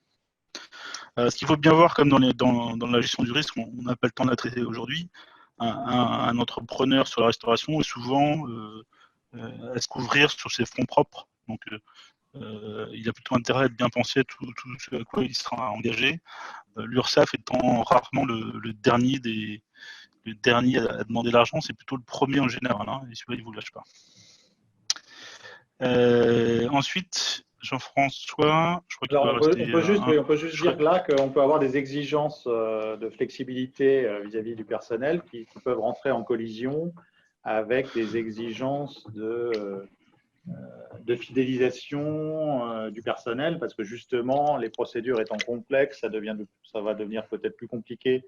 Ce qu'il faut bien voir, comme dans la gestion du risque, on n'a pas le temps de la traiter aujourd'hui, un entrepreneur sur la restauration est souvent à se couvrir sur ses fonds propres. Donc, il a plutôt intérêt à être bien pensé à tout ce à quoi il sera engagé. L'URSSAF étant rarement le dernier à demander l'argent, c'est plutôt le premier en général, hein, et celui-là, il ne vous lâche pas. Ensuite, Jean-François, je crois qu'il doit rester. On peut juste dire là qu'on peut avoir des exigences de flexibilité vis-à-vis du personnel qui peuvent rentrer en collision avec des exigences de fidélisation du personnel, parce que justement, les procédures étant complexes, ça va devenir peut-être plus compliqué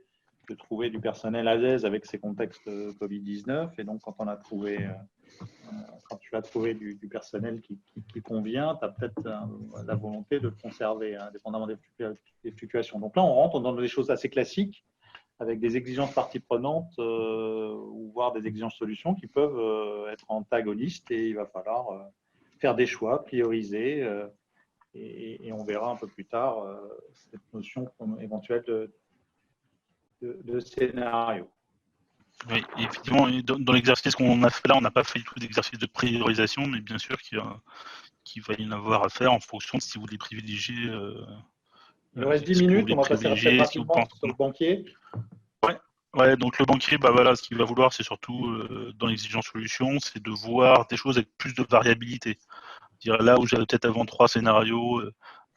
de trouver du personnel à l'aise avec ces contextes Covid-19. Et donc, quand tu as trouvé du personnel qui convient, tu as peut-être la volonté de le conserver, indépendamment des fluctuations. Donc là, on rentre dans des choses assez classiques, avec des exigences parties prenantes ou voire des exigences solutions qui peuvent être antagonistes, et il va falloir faire des choix, prioriser, et on verra un peu plus tard cette notion éventuelle de scénario. Oui, effectivement, dans l'exercice qu'on a fait là, on n'a pas fait du tout d'exercice de priorisation, mais bien sûr qu'il va y en avoir à faire en fonction de si vous les privilégiez. Il nous reste 10 minutes, on va passer rapidement sur le banquier. Ouais, donc le banquier, voilà, ce qu'il va vouloir, c'est surtout dans l'exigence solution, c'est de voir des choses avec plus de variabilité. Dire là où j'avais peut-être avant 3 scénarios,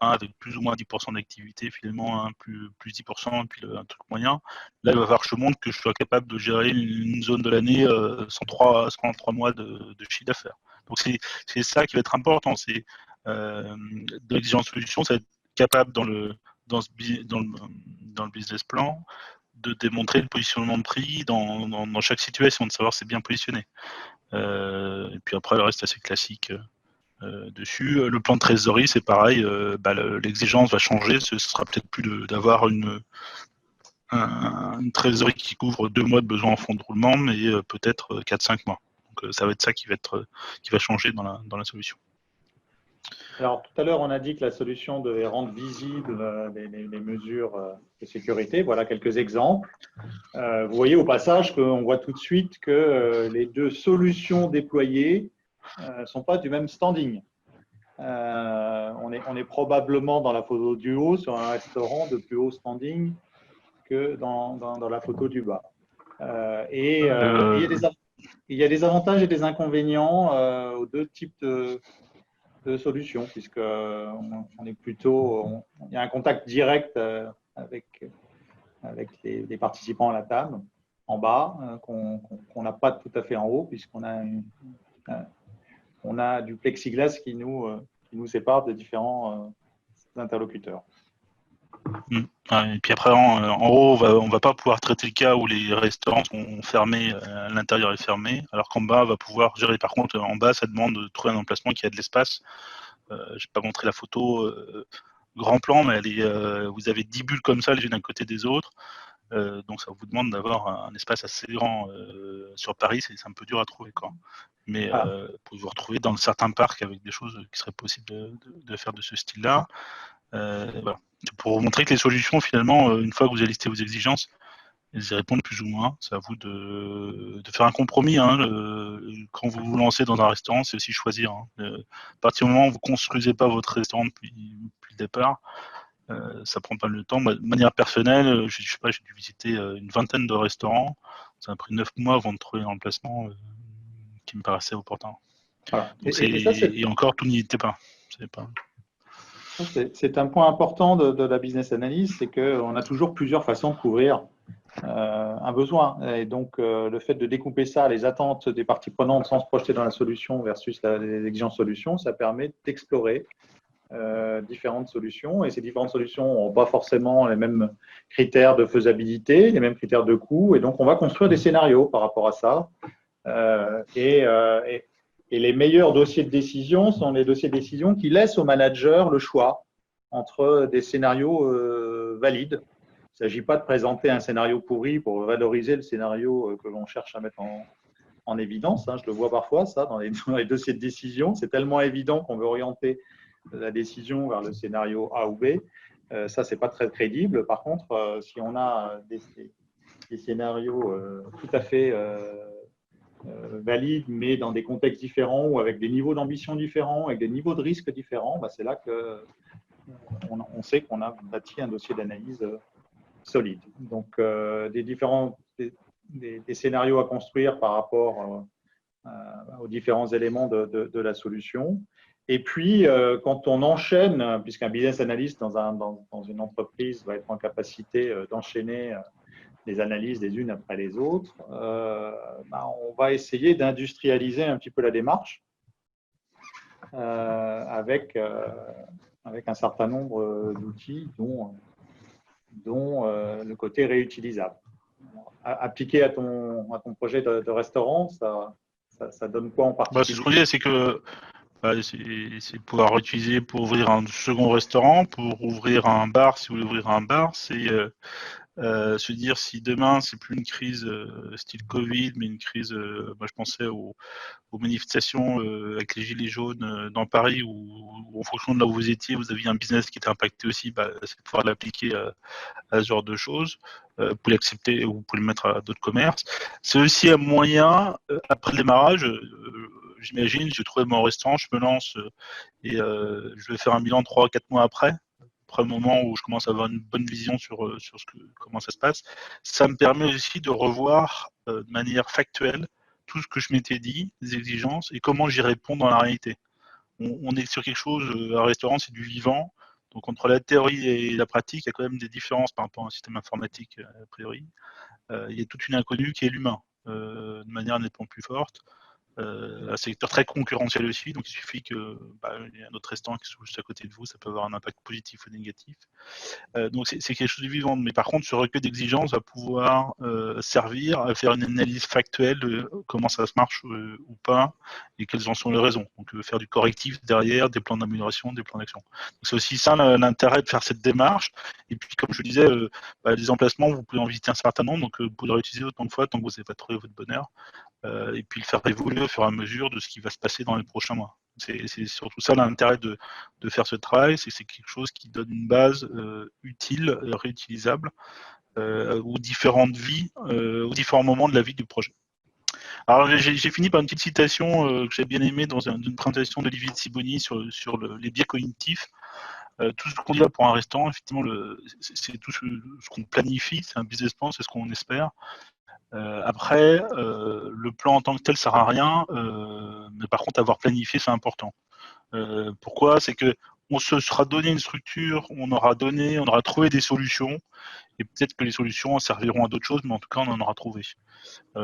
un avec plus ou moins 10% d'activité, finalement un plus 10%, et puis un truc moyen. Là, il va falloir que je montre que je sois capable de gérer une zone de l'année sans 3 mois de chiffre d'affaires. Donc c'est ça qui va être important, c'est de l'exigence solution, ça va être capable dans le business plan de démontrer le positionnement de prix dans chaque situation, de savoir si c'est bien positionné. Et puis après, le reste assez classique dessus. Le plan de trésorerie, c'est pareil, l'exigence va changer, ce sera peut-être plus d'avoir une trésorerie qui couvre 2 mois de besoin en fonds de roulement, mais peut-être 4-5 mois. Donc ça va être ça qui va changer dans la solution. Alors, tout à l'heure, on a dit que la solution devait rendre visibles les mesures de sécurité. Voilà quelques exemples. Vous voyez au passage qu'on voit tout de suite que les deux solutions déployées ne sont pas du même standing. On est probablement dans la photo du haut sur un restaurant de plus haut standing que dans la photo du bas. Il y a des avantages et des inconvénients aux deux types de solutions, puisque on est plutôt, il y a un contact direct avec les participants à la table. en bas, qu'on n'a pas tout à fait en haut, puisqu'on a, on a du plexiglas qui nous sépare des différents interlocuteurs. Ouais, et puis après, en haut, on va pas pouvoir traiter le cas où les restaurants sont fermés, l'intérieur est fermé, alors qu'en bas, on va pouvoir gérer. Par contre, en bas, ça demande de trouver un emplacement qui a de l'espace. Je vais pas montrer la photo grand plan, mais vous avez 10 bulles comme ça, les unes à côté des autres. Donc ça vous demande d'avoir un espace assez grand. Sur Paris, c'est un peu dur à trouver, quoi. Mais vous pouvez vous retrouver dans certains parcs avec des choses qui seraient possibles de faire de ce style-là. Voilà. Pour vous montrer que les solutions, finalement, une fois que vous avez listé vos exigences, elles y répondent plus ou moins. C'est à vous de faire un compromis. Hein. Quand vous vous lancez dans un restaurant, c'est aussi choisir. Hein. À partir du moment où vous ne construisez pas votre restaurant depuis le départ, ça prend pas le temps. Moi, de manière personnelle, je sais pas, j'ai dû visiter une vingtaine de restaurants. Ça m'a pris 9 mois avant de trouver un emplacement qui me paraissait opportun. Voilà. Donc Et encore, tout n'y était pas. C'est un point important de la business analyse, c'est qu'on a toujours plusieurs façons de couvrir un besoin. Et donc, le fait de découper ça, les attentes des parties prenantes sans se projeter dans la solution versus les exigences solutions, ça permet d'explorer différentes solutions. Et ces différentes solutions n'ont pas forcément les mêmes critères de faisabilité, les mêmes critères de coût. Et donc, on va construire des scénarios par rapport à ça. Et les meilleurs dossiers de décision sont les dossiers de décision qui laissent au manager le choix entre des scénarios valides. Il ne s'agit pas de présenter un scénario pourri pour valoriser le scénario que l'on cherche à mettre en évidence. Je le vois parfois, ça, dans les dossiers de décision. C'est tellement évident qu'on veut orienter la décision vers le scénario A ou B. Ça, ce n'est pas très crédible. Par contre, si on a des scénarios tout à fait valides, mais dans des contextes différents ou avec des niveaux d'ambition différents, avec des niveaux de risque différents, c'est là qu'on sait qu'on a bâti un dossier d'analyse solide. Donc, des scénarios à construire par rapport aux différents éléments de la solution. Et puis, quand on enchaîne, puisqu'un business analyst dans une entreprise va être en capacité d'enchaîner les analyses les unes après les autres, on va essayer d'industrialiser un petit peu la démarche avec un certain nombre d'outils, dont le côté réutilisable. Appliqué à ton projet de restaurant, ça donne quoi en particulier? Ce qu'on dit, c'est que c'est pouvoir utiliser pour ouvrir un second restaurant, pour ouvrir un bar, si vous voulez ouvrir un bar, c'est se dire si demain c'est plus une crise style Covid, mais une crise, moi je pensais aux manifestations avec les gilets jaunes dans Paris, où en fonction de là où vous étiez, vous aviez un business qui était impacté aussi, c'est de pouvoir l'appliquer à ce genre de choses. Vous pouvez l'accepter ou vous pouvez le mettre à d'autres commerces. C'est aussi un moyen, après le démarrage, j'imagine, j'ai trouvé mon restaurant, je me lance et je vais faire un bilan 3-4 mois après le moment où je commence à avoir une bonne vision sur comment ça se passe. Ça me permet aussi de revoir de manière factuelle tout ce que je m'étais dit, les exigences, et comment j'y réponds dans la réalité. On est sur quelque chose, un restaurant, c'est du vivant. Donc entre la théorie et la pratique, il y a quand même des différences par rapport à un système informatique, a priori. Il y a toute une inconnue qui est l'humain, de manière nettement plus forte. Un secteur très concurrentiel aussi, donc il suffit qu'il y ait un autre restaurant qui soit juste à côté de vous, ça peut avoir un impact positif ou négatif. Donc c'est quelque chose de vivant, mais par contre ce recueil d'exigences va pouvoir servir à faire une analyse factuelle de comment ça se marche ou pas, et quelles en sont les raisons. Donc faire du correctif derrière, des plans d'amélioration, des plans d'action. C'est aussi ça l'intérêt de faire cette démarche. Et puis comme je disais, les emplacements, vous pouvez en visiter un certain nombre, donc vous pouvez le réutiliser autant de fois tant que vous n'avez pas trouvé votre bonheur. Et puis le faire évoluer au fur et à mesure de ce qui va se passer dans les prochains mois. C'est surtout ça l'intérêt de faire ce travail, c'est quelque chose qui donne une base utile, réutilisable aux différentes vies, aux différents moments de la vie du projet. Alors j'ai fini par une petite citation que j'ai bien aimée dans une présentation d'Olivier de Sibony sur les biais cognitifs. Tout ce qu'on dit là pour un restaurant, effectivement, c'est tout ce qu'on planifie, c'est un business plan, c'est ce qu'on espère. Après, le plan en tant que tel sert à rien, mais par contre avoir planifié c'est important. Pourquoi? C'est que on se sera donné une structure, on aura trouvé des solutions, et peut-être que les solutions serviront à d'autres choses, mais en tout cas, on en aura trouvé.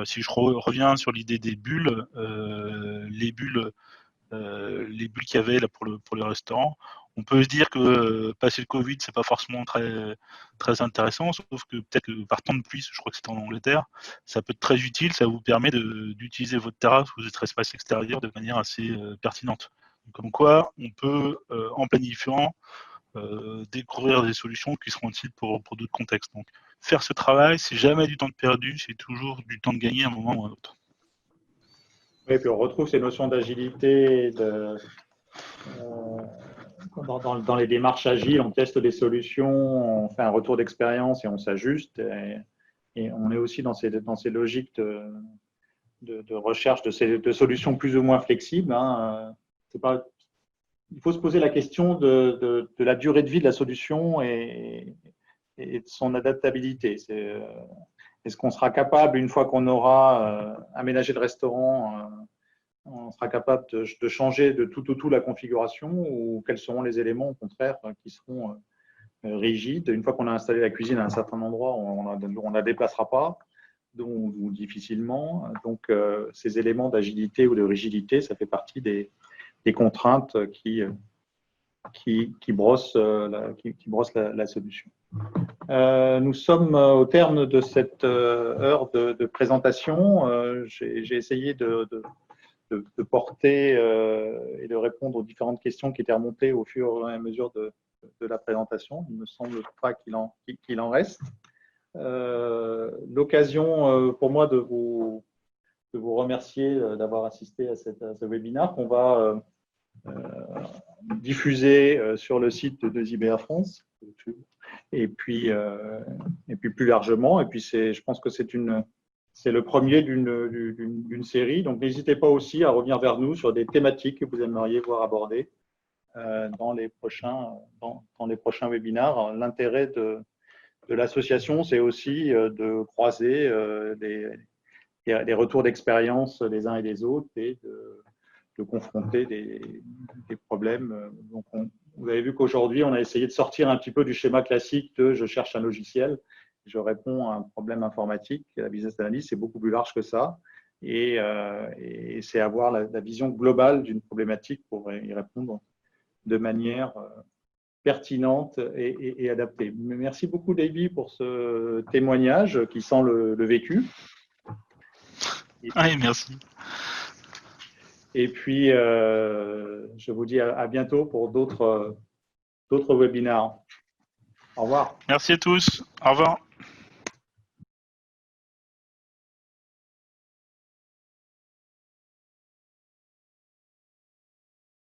Si je reviens sur l'idée des bulles, les bulles qu'il y avait là pour les restaurants, on peut se dire que passer le Covid, c'est pas forcément très, très intéressant, sauf que peut-être que par temps de pluie, je crois que c'était en Angleterre, ça peut être très utile, ça vous permet d'utiliser votre terrasse ou votre espace extérieur de manière assez pertinente. Comme quoi, on peut, en planifiant, découvrir des solutions qui seront utiles pour d'autres contextes. Donc, faire ce travail, c'est jamais du temps perdu, c'est toujours du temps de gagner à un moment ou à un autre. Oui, puis on retrouve ces notions d'agilité, dans les démarches agiles, on teste des solutions, on fait un retour d'expérience et on s'ajuste. Et on est aussi dans ces logiques de recherche de solutions plus ou moins flexibles. Hein. Il faut se poser la question de la durée de vie de la solution et de son adaptabilité. Est-ce qu'on sera capable, une fois qu'on aura aménagé le restaurant, on sera capable de changer de tout au tout la configuration, ou quels seront les éléments, au contraire, qui seront rigides? Une fois qu'on a installé la cuisine à un certain endroit, on ne la déplacera pas, ou difficilement. Donc, ces éléments d'agilité ou de rigidité, ça fait partie des contraintes qui brossent la solution. Nous sommes au terme de cette heure de présentation. J'ai essayé de porter et de répondre aux différentes questions qui étaient remontées au fur et à mesure de la présentation. Il ne me semble pas qu'il en reste. L'occasion pour moi de vous remercier d'avoir assisté à ce webinaire qu'on va diffuser sur le site de JBA France, et puis plus largement. Et puis je pense que c'est le premier d'une série. Donc n'hésitez pas aussi à revenir vers nous sur des thématiques que vous aimeriez voir abordées dans les prochains webinaires. L'intérêt de l'association, c'est aussi de croiser les retours d'expérience des uns et des autres, et de confronter des problèmes. Donc vous avez vu qu'aujourd'hui, on a essayé de sortir un petit peu du schéma classique de je cherche un logiciel, je réponds à un problème informatique. La business analyst, c'est beaucoup plus large que ça. Et c'est avoir la vision globale d'une problématique pour y répondre de manière pertinente et adaptée. Merci beaucoup, Davy, pour ce témoignage qui sent le vécu. Oui, merci. Et puis, je vous dis à bientôt pour d'autres webinaires. Au revoir. Merci à tous. Au revoir.